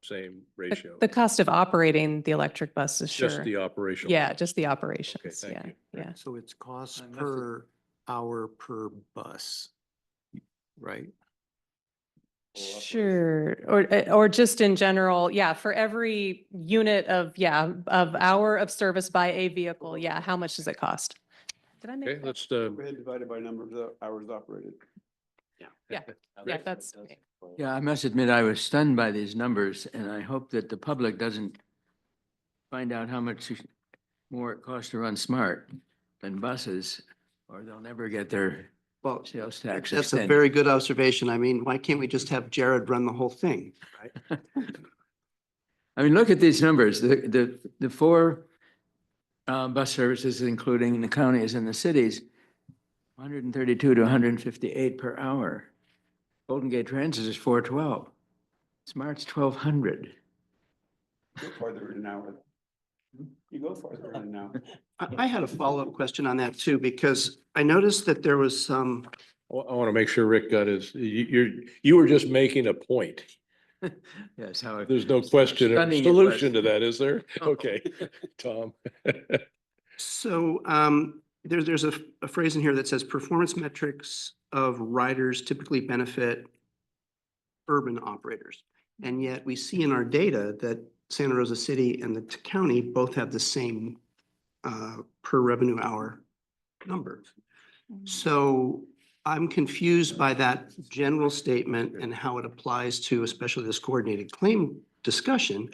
same ratio. The cost of operating the electric bus is sure. Just the operational. Yeah, just the operations. Okay, thank Yeah, you. yeah. So it's cost per hour per bus, right? Sure. Or just in general, yeah, for every unit of hour of service by a vehicle, yeah, how much does it cost? Did I make Okay, that? let's, Divided by number of the hours operated. Yeah, that's. Yeah, I must admit, I was stunned by these numbers, and I hope that the public doesn't find out how much more it costs to run smart than buses, or they'll never get their sales tax That's a extended. very good observation. I mean, why can't we just have Jared run the whole thing? Right? I mean, look at these numbers. The four bus services, including the counties and the cities, 132 to 158 per hour. Golden Gate Transit is 412. Smart's 1,200. Go farther in an hour. You go farther in an hour. I had a follow-up question on that too, because I noticed that there was some. I want to make sure Rick got you were just making a point. Yes, how. There's no question, Stunning it solution was. to that, is there? Okay, Tom. So there's a phrase in here that says performance metrics of riders typically benefit urban operators. And yet we see in our data that Santa Rosa City and the county both have the same per revenue hour number. So I'm confused by that general statement and how it applies to especially this coordinated claim discussion,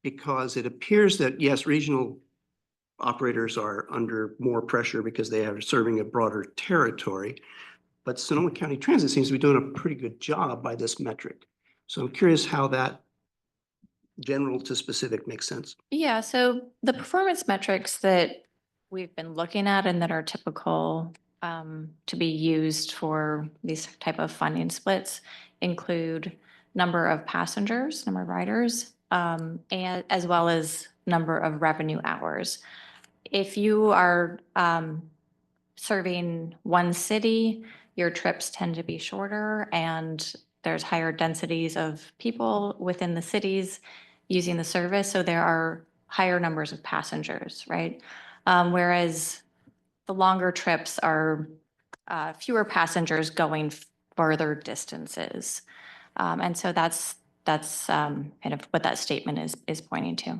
because it appears that, yes, regional operators are under more pressure because they are serving a broader territory. But Sonoma County Transit seems to be doing a pretty good job by this metric. So I'm curious how that general to specific makes sense. Yeah, so the performance metrics that we've been looking at and that are typical to be used for these type of funding splits include number of passengers, number of riders, and as well as number of revenue hours. If you are serving one city, your trips tend to be shorter and there's higher densities of people within the cities using the service. So there are higher numbers of passengers, right? Whereas the longer trips are fewer passengers going further distances. And so that's kind of what that statement is pointing to.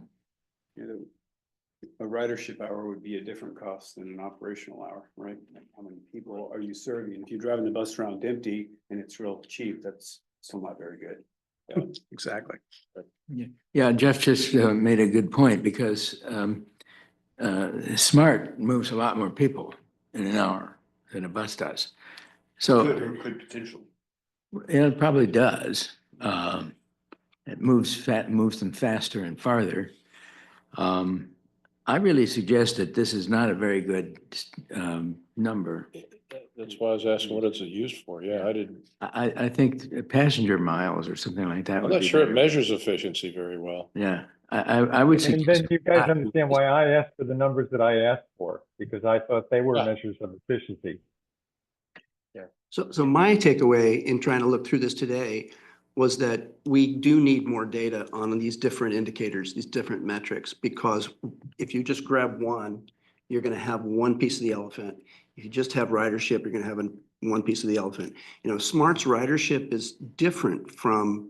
A ridership hour would be a different cost than an operational hour, right? How many people are you serving? If you're driving the bus around empty and it's real cheap, that's still not very good. Exactly. Yeah, Jeff just made a good point because Smart moves a lot more people in an hour than a bus does. So Could potentially. it probably does. It moves them faster and farther. I really suggest that this is not a very good number. That's why I was asking what it's used for. Yeah, I didn't. I think passenger miles or something like that I'm would not be sure it better. measures efficiency very well. Yeah, I would And suggest. then you guys understand why I asked for the numbers that I asked for, because I thought they were measures of efficiency. So my takeaway in trying to look through this today was that we do need more data on these different indicators, these different metrics, because if you just grab one, you're gonna have one piece of the elephant. If you just have ridership, you're gonna have one piece of the elephant. You know, Smart's ridership is different from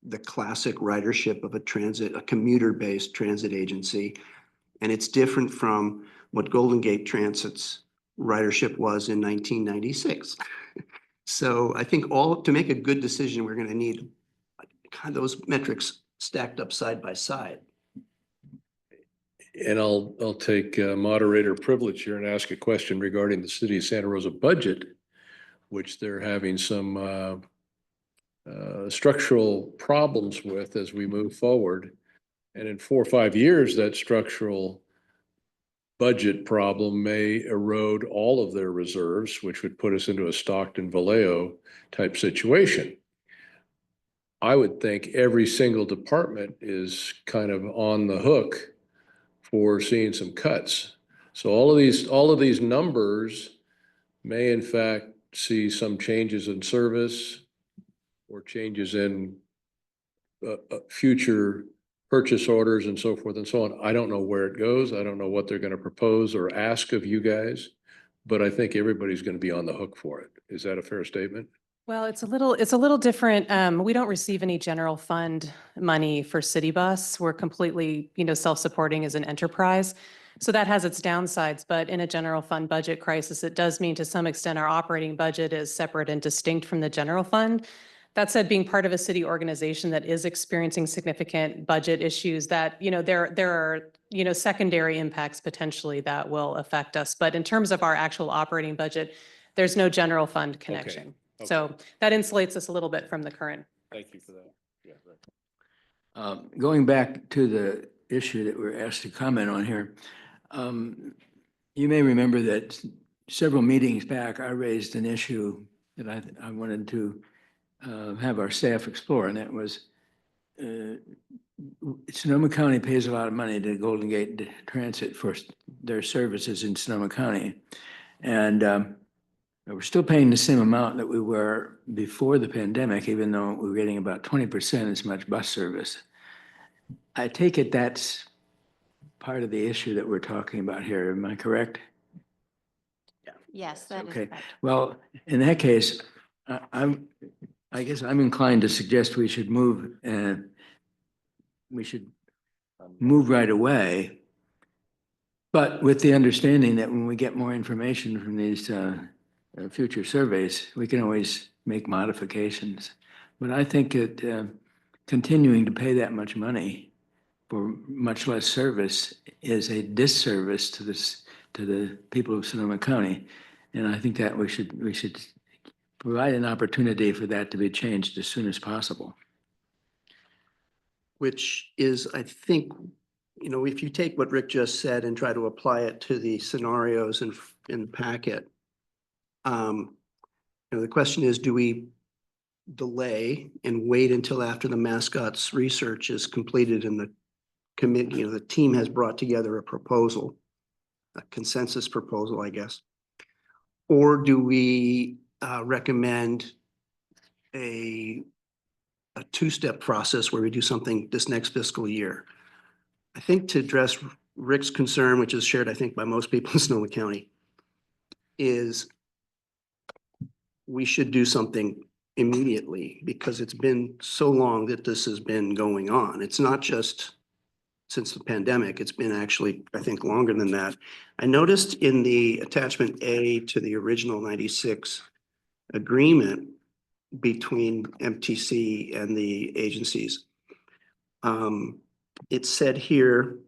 the classic ridership of a commuter-based transit agency. And it's different from what Golden Gate Transit's ridership was in 1996. So I think to make a good decision, we're gonna need kind of those metrics stacked up side by side. And I'll take moderator privilege here and ask a question regarding the city of Santa Rosa budget, which they're having some structural problems with as we move forward. And in 4 or 5 years, that structural budget problem may erode all of their reserves, which would put us into a Stockton Vallejo type situation. I would think every single department is kind of on the hook for seeing some cuts. So all of these numbers may in fact see some changes in service or changes in future purchase orders and so forth and so on. I don't know where it goes. I don't know what they're going to propose or ask of you guys, but I think everybody's going to be on the hook for it. Is that a fair statement? Well, it's a little different. We don't receive any general fund money for CityBus. We're completely, self-supporting as an enterprise. So that has its downsides, but in a general fund budget crisis, it does mean to some extent our operating budget is separate and distinct from the general fund. That said, being part of a city organization that is experiencing significant budget issues, that, there are, secondary impacts potentially that will affect us. But in terms of our actual operating budget, there's no general fund connection. Okay. So that insulates us a little bit from the current. Thank you for that. Yeah, right. Going back to the issue that we're asked to comment on here, you may remember that several meetings back, I raised an issue that I wanted to have our staff explore, and that was Sonoma County pays a lot of money to Golden Gate Transit for their services in Sonoma County. And we're still paying the same amount that we were before the pandemic, even though we're getting about 20% as much bus service. I take it that's part of the issue that we're talking about here. Am I correct? Yes, that is Okay. correct. Well, in that case, I guess I'm inclined to suggest we should move right away. But with the understanding that when we get more information from these future surveys, we can always make modifications. But I think that continuing to pay that much money for much less service is a disservice to the people of Sonoma County. And I think that we should provide an opportunity for that to be changed as soon as possible. Which is, I think, if you take what Rick just said and try to apply it to the scenarios in the packet, the question is, do we delay and wait until after the mascots research is completed and the committee, the team has brought together a proposal, a consensus proposal, I guess? Or do we recommend a two-step process where we do something this next fiscal year? I think to address Rick's concern, which is shared, I think, by most people in Sonoma County, is we should do something immediately because it's been so long that this has been going on. It's not just since the pandemic, it's been actually, I think, longer than that. I noticed in the attachment A to the original 96 agreement between MTC and the agencies. It said here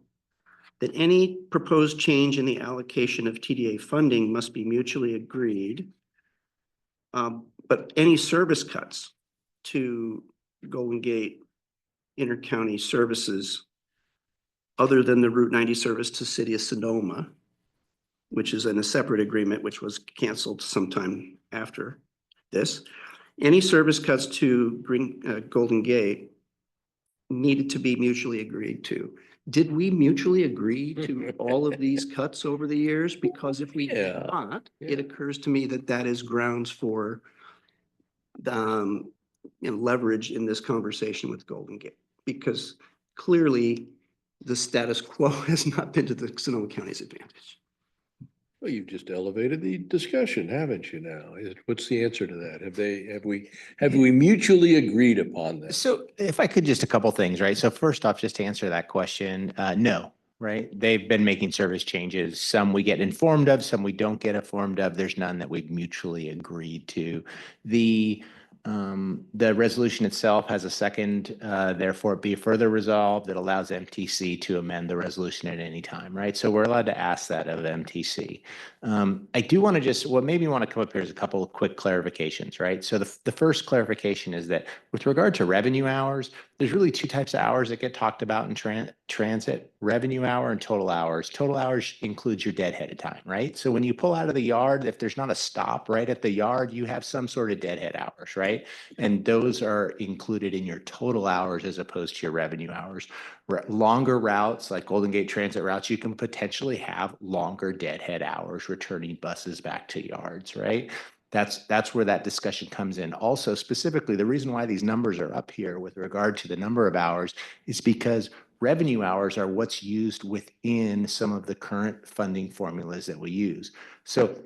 that any proposed change in the allocation of TDA funding must be mutually agreed. But any service cuts to Golden Gate intercounty services other than the Route 90 service to City of Sonoma, which is in a separate agreement, which was canceled sometime after this. Any service cuts to Golden Gate needed to be mutually agreed to. Did we mutually agree to all of these cuts over the years? Because if we did not, it occurs to me that that is grounds for leverage in this conversation with Golden Gate, because clearly the status quo has not been to the Sonoma County's advantage. Well, you've just elevated the discussion, haven't you now? What's the answer to that? Have we mutually agreed upon this? So if I could, just a couple things, right? So first off, just to answer that question, no, right? They've been making service changes. Some we get informed of, some we don't get informed of. There's none that we've mutually agreed to. The resolution itself has a second, therefore it be further resolved that allows MTC to amend the resolution at any time, right? So we're allowed to ask that of MTC. I do want to what made me want to come up here is a couple of quick clarifications, right? So the first clarification is that with regard to revenue hours, there's really two types of hours that get talked about in transit: revenue hour and total hours. Total hours includes your deadheaded time, right? So when you pull out of the yard, if there's not a stop right at the yard, you have some sort of deadhead hours, right? And those are included in your total hours as opposed to your revenue hours. Longer routes like Golden Gate Transit routes, you can potentially have longer deadhead hours returning buses back to yards, right? That's where that discussion comes in. Also, specifically, the reason why these numbers are up here with regard to the number of hours is because revenue hours are what's used within some of the current funding formulas that we use. So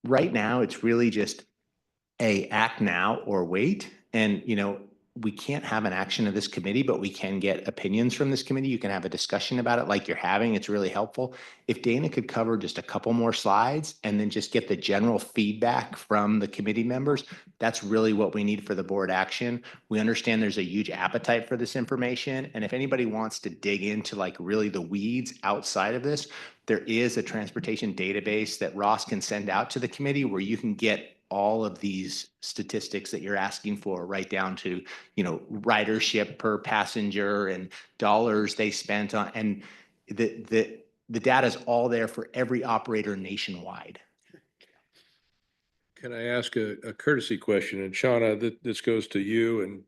right now, it's really just act now or wait. And, we can't have an action of this committee, but we can get opinions from this committee. You can have a discussion about it like you're having. It's really helpful. If Dana could cover just a couple more slides and then just get the general feedback from the committee members, that's really what we need for the board action. We understand there's a huge appetite for this information. And if anybody wants to dig into really the weeds outside of this, there is a transportation database that Ross can send out to the committee where you can get all of these statistics that you're asking for, right down to, ridership per passenger and dollars they spent on, and the data is all there for every operator nationwide. Can I ask a courtesy question? And Shauna, this goes to you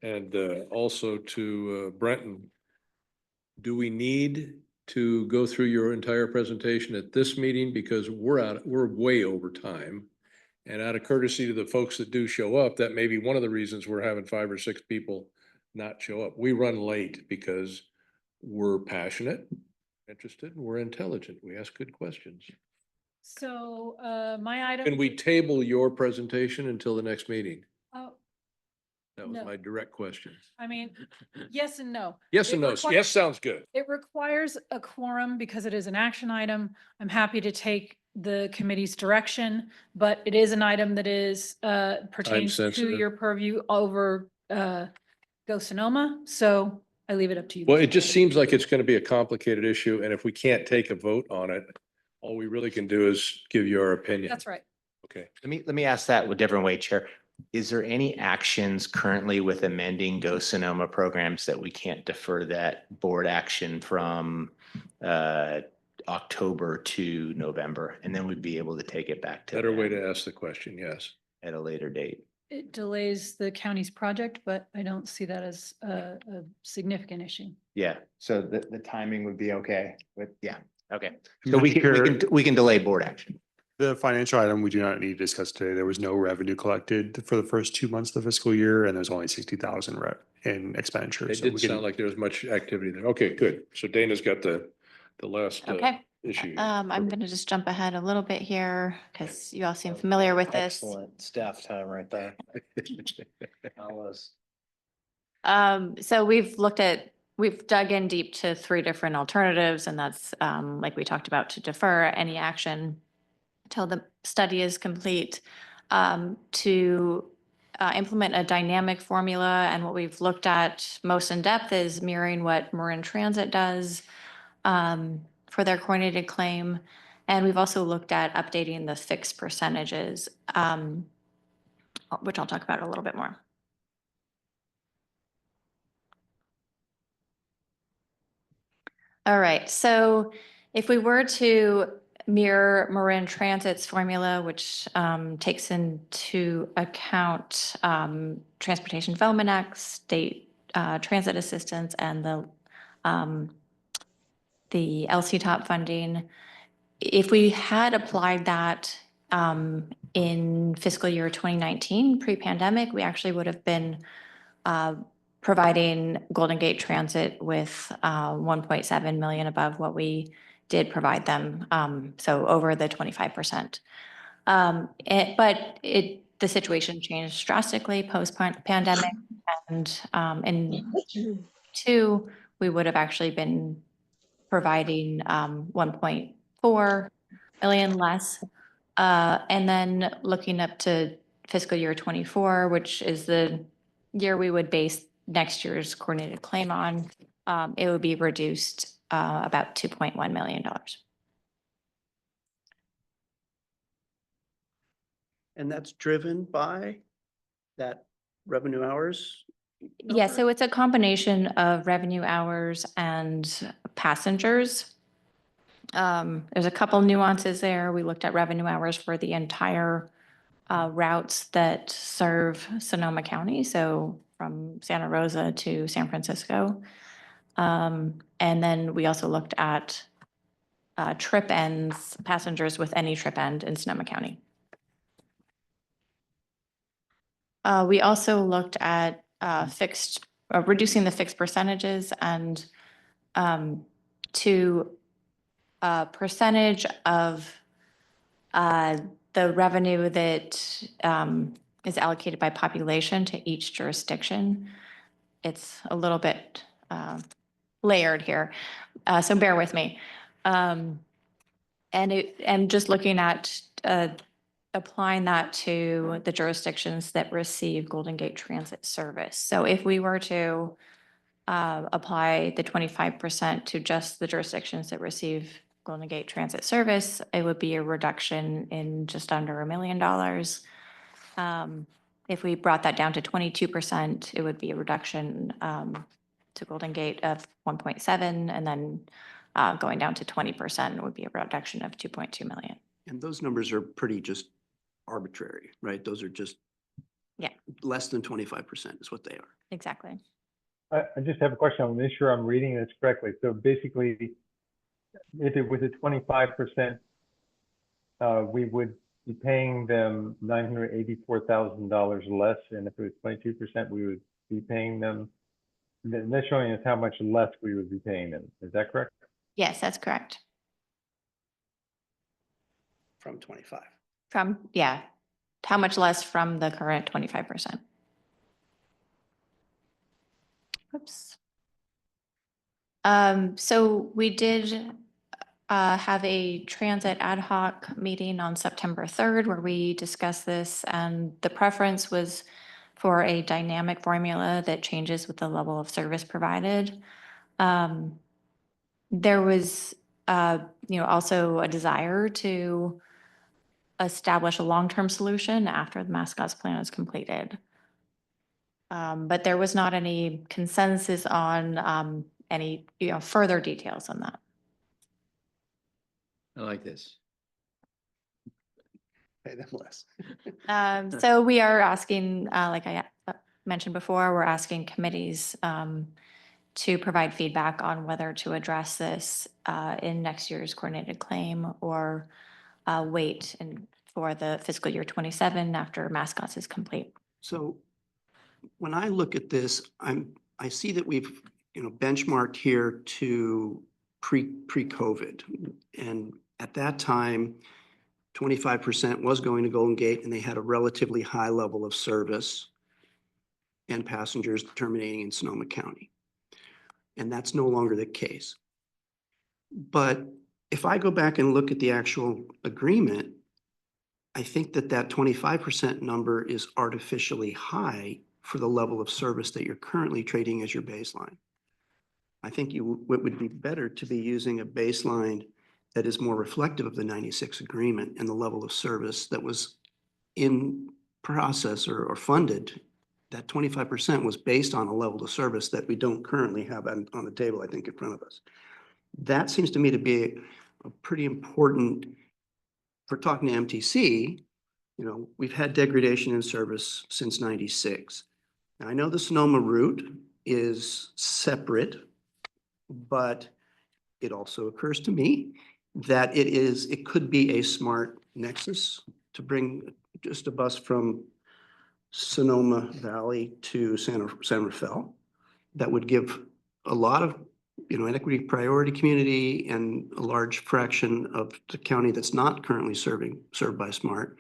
and also to Brenton. Do we need to go through your entire presentation at this meeting? Because we're way over time. And out of courtesy to the folks that do show up, that may be one of the reasons we're having 5 or 6 people not show up. We run late because we're passionate, interested, and we're intelligent. We ask good questions. So my item. Can we table your presentation until the next meeting? Oh, That was no. my direct question. I mean, yes and no. Yes and no. Yes sounds good. It requires a quorum because it is an action item. I'm happy to take the committee's direction, but it is an item that is pertains to sensitive. your purview over Go Sonoma. So I leave it up to you. Well, it just seems like it's going to be a complicated issue. And if we can't take a vote on it, all we really can do is give you our opinion. That's right. Okay. Let me ask that a different way, Chair. Is there any actions currently with amending Go Sonoma programs that we can't defer that board action from October to November, and then we'd be able to take it back to Better way them to ask the question, yes. at a later date? It delays the county's project, but I don't see that as a significant issue. Yeah, so the timing would be okay, but yeah, okay. So Madam we Chair, can delay board action. The financial item we do not need to discuss today. There was no revenue collected for the first 2 months of the fiscal year, and there's only 60,000 in expenditure. It So didn't we can- sound like there was much activity there. Okay, good. So Dana's got the last Okay. issue. I'm gonna just jump ahead a little bit here because you all seem familiar with this. Excellent staff time right there. I was. So we've dug in deep to 3 different alternatives, and that's, like we talked about, to defer any action till the study is complete, to implement a dynamic formula, and what we've looked at most in depth is mirroring what Marin Transit does for their coordinated claim. And we've also looked at updating the fixed percentages, which I'll talk about a little bit more. All right, so if we were to mirror Marin Transit's formula, which takes into account Transportation Development Act, state transit assistance, and the LC top funding, if we had applied that in fiscal year 2019, pre-pandemic, we actually would have been providing Golden Gate Transit with 1.7 million above what we did provide them, so over the 25%. But the situation changed drastically post-pandemic, and in two, we would have actually been providing 1.4 million less. And then looking up to fiscal year 24, which is the year we would base next year's coordinated claim on, it would be reduced about $2.1 million. And that's driven by that revenue hours? Yeah, so it's a combination of revenue hours and passengers. There's a couple nuances there. We looked at revenue hours for the entire routes that serve Sonoma County, so from Santa Rosa to San Francisco. And then we also looked at trip ends, passengers with any trip end in Sonoma County. We also looked at reducing the fixed percentages and to a percentage of the revenue that is allocated by population to each jurisdiction. It's a little bit layered here, so bear with me. And just looking at applying that to the jurisdictions that receive Golden Gate Transit service. So if we were to apply the 25% to just the jurisdictions that receive Golden Gate Transit service, it would be a reduction in just under $1 million. If we brought that down to 22%, it would be a reduction to Golden Gate of 1.7, and then going down to 20% would be a reduction of 2.2 million. And those numbers are pretty just arbitrary, right? Those are just less than 25% is what they are. Exactly. I just have a question. I'm not sure I'm reading this correctly. So basically, if it was a 25%, we would be paying them $984,000 less, and if it was 22%, we would be paying them. That's showing us how much less we would be paying them. Is that correct? Yes, that's correct. From 25. How much less from the current 25%? Oops. So we did have a transit ad hoc meeting on September 3rd where we discussed this, and the preference was for a dynamic formula that changes with the level of service provided. There was also a desire to establish a long-term solution after the mascots plan is completed. But there was not any consensus on any further details on that. I like this. Pay them less. So we are asking, like I mentioned before, we're asking committees to provide feedback on whether to address this in next year's coordinated claim or wait for the fiscal year 27 after mascots is complete. So when I look at this, I see that we've benchmarked here to pre-COVID, and at that time, 25% was going to Golden Gate, and they had a relatively high level of service and passengers terminating in Sonoma County. And that's no longer the case. But if I go back and look at the actual agreement, I think that that 25% number is artificially high for the level of service that you're currently trading as your baseline. I think it would be better to be using a baseline that is more reflective of the 96 agreement and the level of service that was in process or funded. That 25% was based on a level of service that we don't currently have on the table, I think, in front of us. That seems to me to be a pretty important, for talking to MTC, you know, we've had degradation in service since 96. Now, I know the Sonoma route is separate, but it also occurs to me that it could be a smart nexus to bring just a bus from Sonoma Valley to San Rafael. That would give a lot of, you know, an equity priority community and a large fraction of the county that's not currently served by SMART.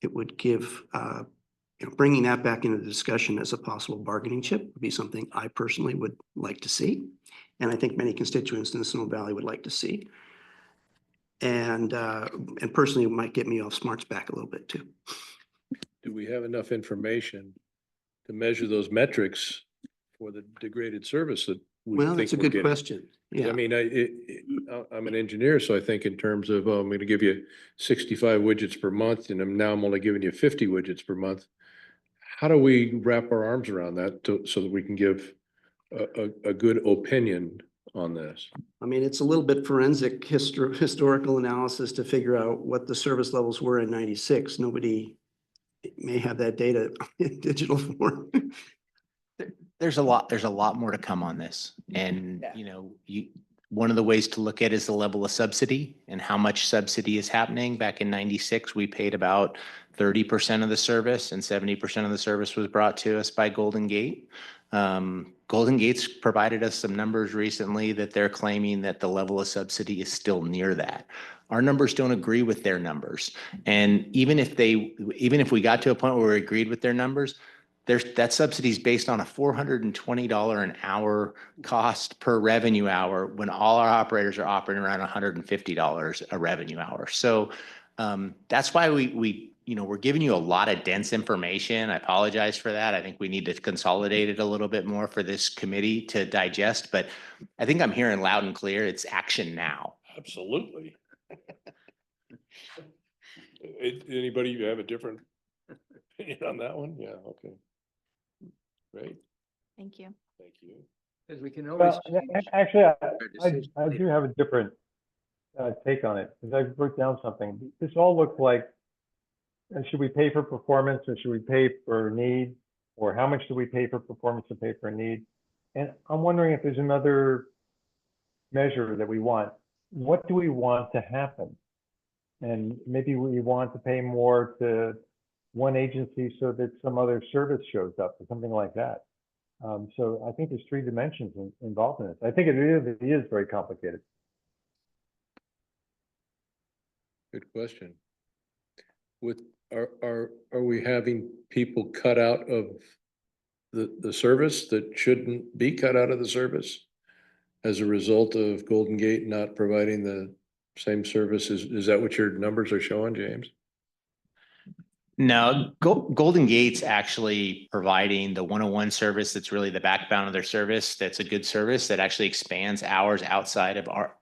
It would give, you know, bringing that back into the discussion as a possible bargaining chip would be something I personally would like to see. And I think many constituents in the Sonoma Valley would like to see. And personally, it might get me off SMART's back a little bit too. Do we have enough information to measure those metrics for the degraded service that we Well, think that's a we're good getting? question. Yeah. I mean, I'm an engineer, so I think in terms of, I'm going to give you 65 widgets per month, and I'm only giving you 50 widgets per month. How do we wrap our arms around that so that we can give a good opinion on this? I mean, it's a little bit forensic historical analysis to figure out what the service levels were in 96. Nobody may have that data in digital form. There's a lot more to come on this. And, you know, one of the ways to look at is the level of subsidy and how much subsidy is happening. Back in 96, we paid about 30% of the service and 70% of the service was brought to us by Golden Gate. Golden Gate's provided us some numbers recently that they're claiming that the level of subsidy is still near that. Our numbers don't agree with their numbers. And even if we got to a point where we agreed with their numbers, that subsidy is based on a $420 an hour cost per revenue hour when all our operators are operating around $150 a revenue hour. So that's why we're giving you a lot of dense information. I apologize for that. I think we need to consolidate it a little bit more for this committee to digest, but I think I'm hearing loud and clear. It's action now. Absolutely. Anybody have a different opinion on that one? Yeah, okay. Great. Thank you. Thank you. Because we can always. Well, actually, I do have a different take on it, because I wrote down something. This all looks like, should we pay for performance or should we pay for need? Or how much do we pay for performance and pay for need? And I'm wondering if there's another measure that we want. What do we want to happen? And maybe we want to pay more to one agency so that some other service shows up or something like that. So I think there's three dimensions involved in this. I think it is very complicated. Good question. Are we having people cut out of the service that shouldn't be cut out of the service as a result of Golden Gate not providing the same services? Is that what your numbers are showing, James? No, Golden Gate's actually providing the 101 service that's really the backbone of their service. That's a good service that actually expands hours outside of our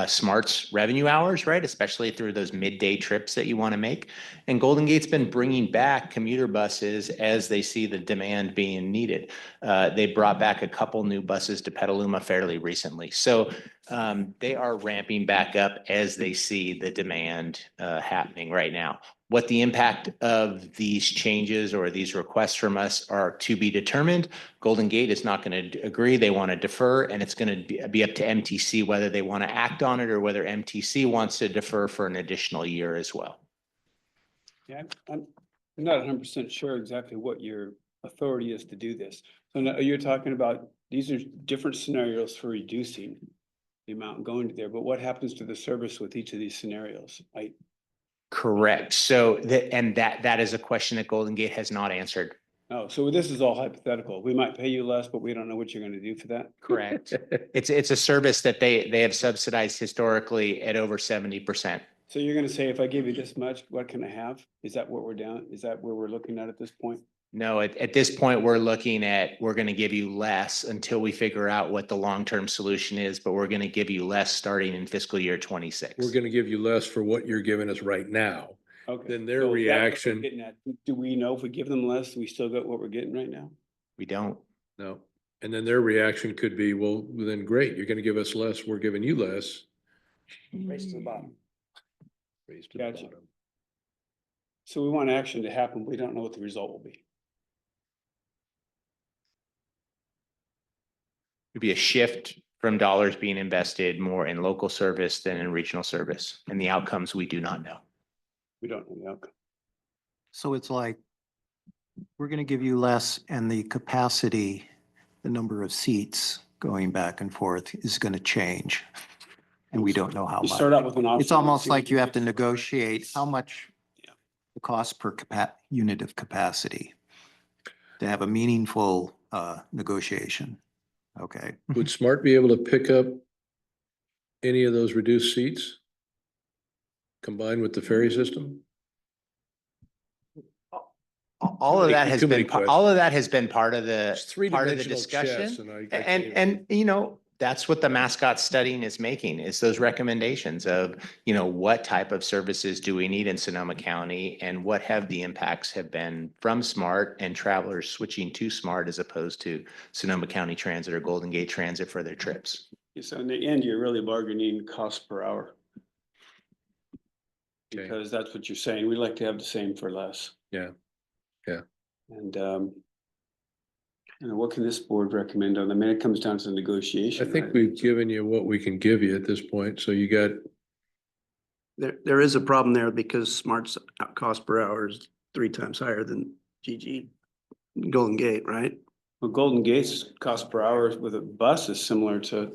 SMART's revenue hours, right? Especially through those midday trips that you want to make. And Golden Gate's been bringing back commuter buses as they see the demand being needed. They brought back a couple new buses to Petaluma fairly recently. So they are ramping back up as they see the demand happening right now. What the impact of these changes or these requests from us are to be determined. Golden Gate is not going to agree. They want to defer, and it's going to be up to MTC whether they want to act on it or whether MTC wants to defer for an additional year as well. Yeah, I'm not 100% sure exactly what your authority is to do this. So now you're talking about, these are different scenarios for reducing the amount going to there, but what happens to the service with each of these scenarios? Correct. So that is a question that Golden Gate has not answered. Oh, so this is all hypothetical. We might pay you less, but we don't know what you're going to do for that. Correct. It's a service that they have subsidized historically at over 70%. So you're gonna say, if I give you this much, what can I have? Is that what we're down? Is that where we're looking at this point? No, at this point, we're looking at, we're going to give you less until we figure out what the long-term solution is, but we're going to give you less starting in fiscal year 26. We're going to give you less for what you're giving us right now. Okay. Then their So that's what we're reaction, getting at. Do we know if we give them less, we still got what we're getting right now? We don't. no. And then their reaction could be, well, then great, you're going to give us less, we're giving you less. Race to the bottom. Raise to the Gotcha. bottom. So we want action to happen. We don't know what the result will be. It'd be a shift from dollars being invested more in local service than in regional service. And the outcomes we do not know. We don't know the outcome. So it's like, we're going to give you less and the capacity, the number of seats going back and forth is going to change. And we don't know how You much. start out with an option. It's almost like you have to negotiate how much the cost per unit of capacity to have a meaningful negotiation. Okay. Would Smart be able to pick up any of those reduced seats combined with the ferry system? All of that has Too many been, all of that has been part of It's the three-dimensional discussion. chess, and And, you know, that's what the mascot studying is making, is those recommendations of, you know, what type of services do we need in Sonoma County and what have the impacts have been from Smart and travelers switching to Smart as opposed to Sonoma County Transit or Golden Gate Transit for their trips. So in the end, you're really bargaining cost per hour. Okay. Because that's what you're saying. We'd like to have the same for less. Yeah. Yeah. And what can this board recommend on? I mean, it comes down to negotiation. I think right? we've given you what we can give you at this point. So you got, There is a problem there because Smart's cost per hour is 3 times higher than GG Golden Gate, right? Well, Golden Gate's cost per hour with a bus is similar to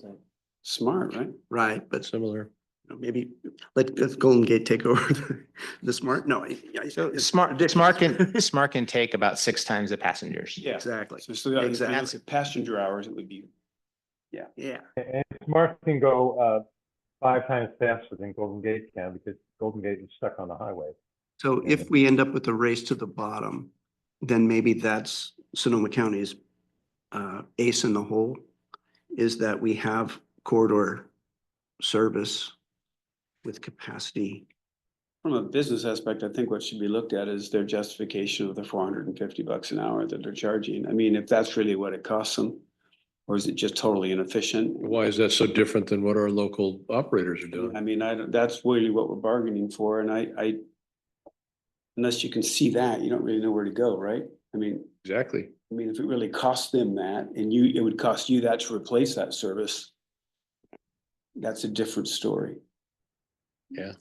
Smart, right? Right, but similar. maybe let Golden Gate take over the Smart. No. So Smart can take about 6 times the passengers. Yeah. Exactly. So that Exactly. exactly. Passenger hours, it would be. Yeah. Yeah. And Smart can go 5 times faster than Golden Gate can because Golden Gate is stuck on the highway. So if we end up with a race to the bottom, then maybe that's Sonoma County's ace in the hole, is that we have corridor service with capacity. From a business aspect, I think what should be looked at is their justification of the $450 an hour that they're charging. I mean, if that's really what it costs them, or is it just totally inefficient? why is that so different than what our local operators are doing? I mean, that's really what we're bargaining for, and I unless you can see that, you don't really know where to go, right? I mean, Exactly. I mean, if it really costs them that, and it would cost you that to replace that service, that's a different story. Yeah.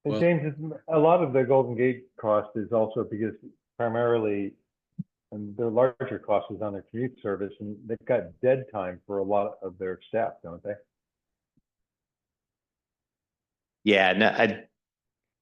And Well- James, a lot of the Golden Gate cost is also because primarily, and their larger cost is on their commute service, and they've got dead time for a lot of their staff, don't they? Yeah, no,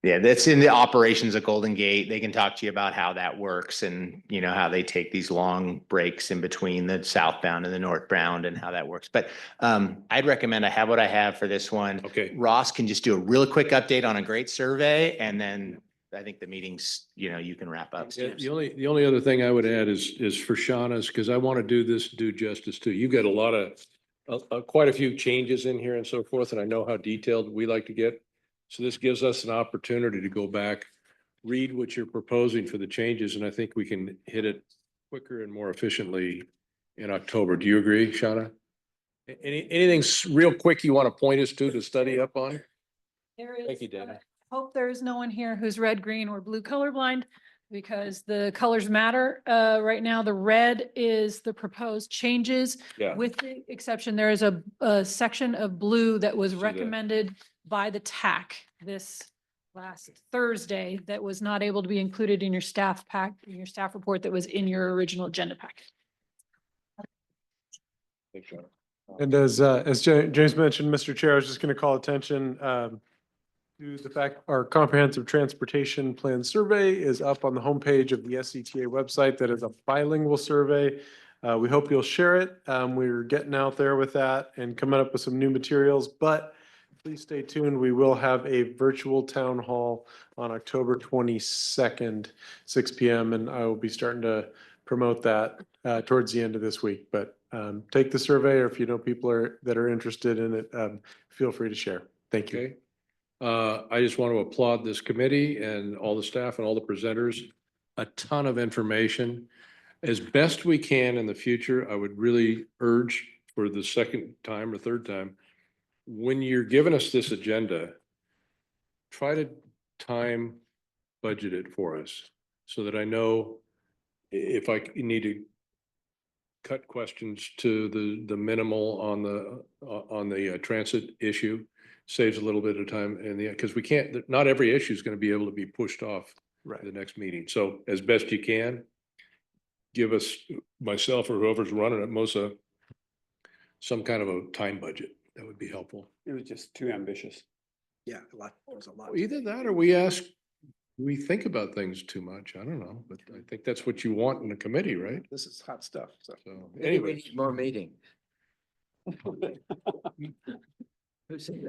that's in the operations of Golden Gate. They can talk to you about how that works and, you know, how they take these long breaks in between the southbound and the northbound and how that works. But I'd recommend I have what I have for this one. Okay. Ross can just do a real quick update on a great survey, and then I think the meeting's, you know, you can wrap up. Yeah, the only other thing I would add is for Shauna's, because I want to do justice too. You've got a lot of, quite a few changes in here and so forth, and I know how detailed we like to get. So this gives us an opportunity to go back, read what you're proposing for the changes, and I think we can hit it quicker and more efficiently in October. Do you agree, Shauna? Anything real quick you want to point us to study up on? There is. Thank you, Dana. Hope there's no one here who's red, green, or blue colorblind because the colors matter. Right now, the red is the proposed changes. Yeah. With the exception, there is a section of blue that was that. recommended by the CAC this last Thursday that was not able to be included in your staff report that was in your original agenda packet. Thanks, Shauna. And as James mentioned, Mr. Chair, I was just going to call attention to the fact our comprehensive transportation plan survey is up on the homepage of the SCTA website. That is a bilingual survey. We hope you'll share it. We're getting out there with that and coming up with some new materials, but Please stay tuned. We will have a virtual town hall on October 22nd, 6 PM, and I will be starting to promote that towards the end of this week. But take the survey, or if you know people that are interested in it, feel free to share. Thank you. Okay. I just want to applaud this committee and all the staff and all the presenters. A ton of information. As best we can in the future, I would really urge for the second time or third time, when you're giving us this agenda, try to time budget it for us so that I know if I need to cut questions to the minimal on the transit issue, saves a little bit of time in the, because we can't, not every issue is going to be able to be pushed off the next meeting. So as best you can, give us, myself or whoever's running it, MOSA, some kind of a time budget. That would be helpful. It was just too ambitious. Yeah, there's a lot. Either that or we think about things too much. I don't know, but I think that's what you want in a committee, right? This is hot stuff, so. So Maybe we anyway, need more meeting.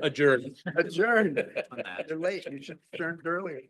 adjourn. Adjourn. You're late. You should have adjourned earlier.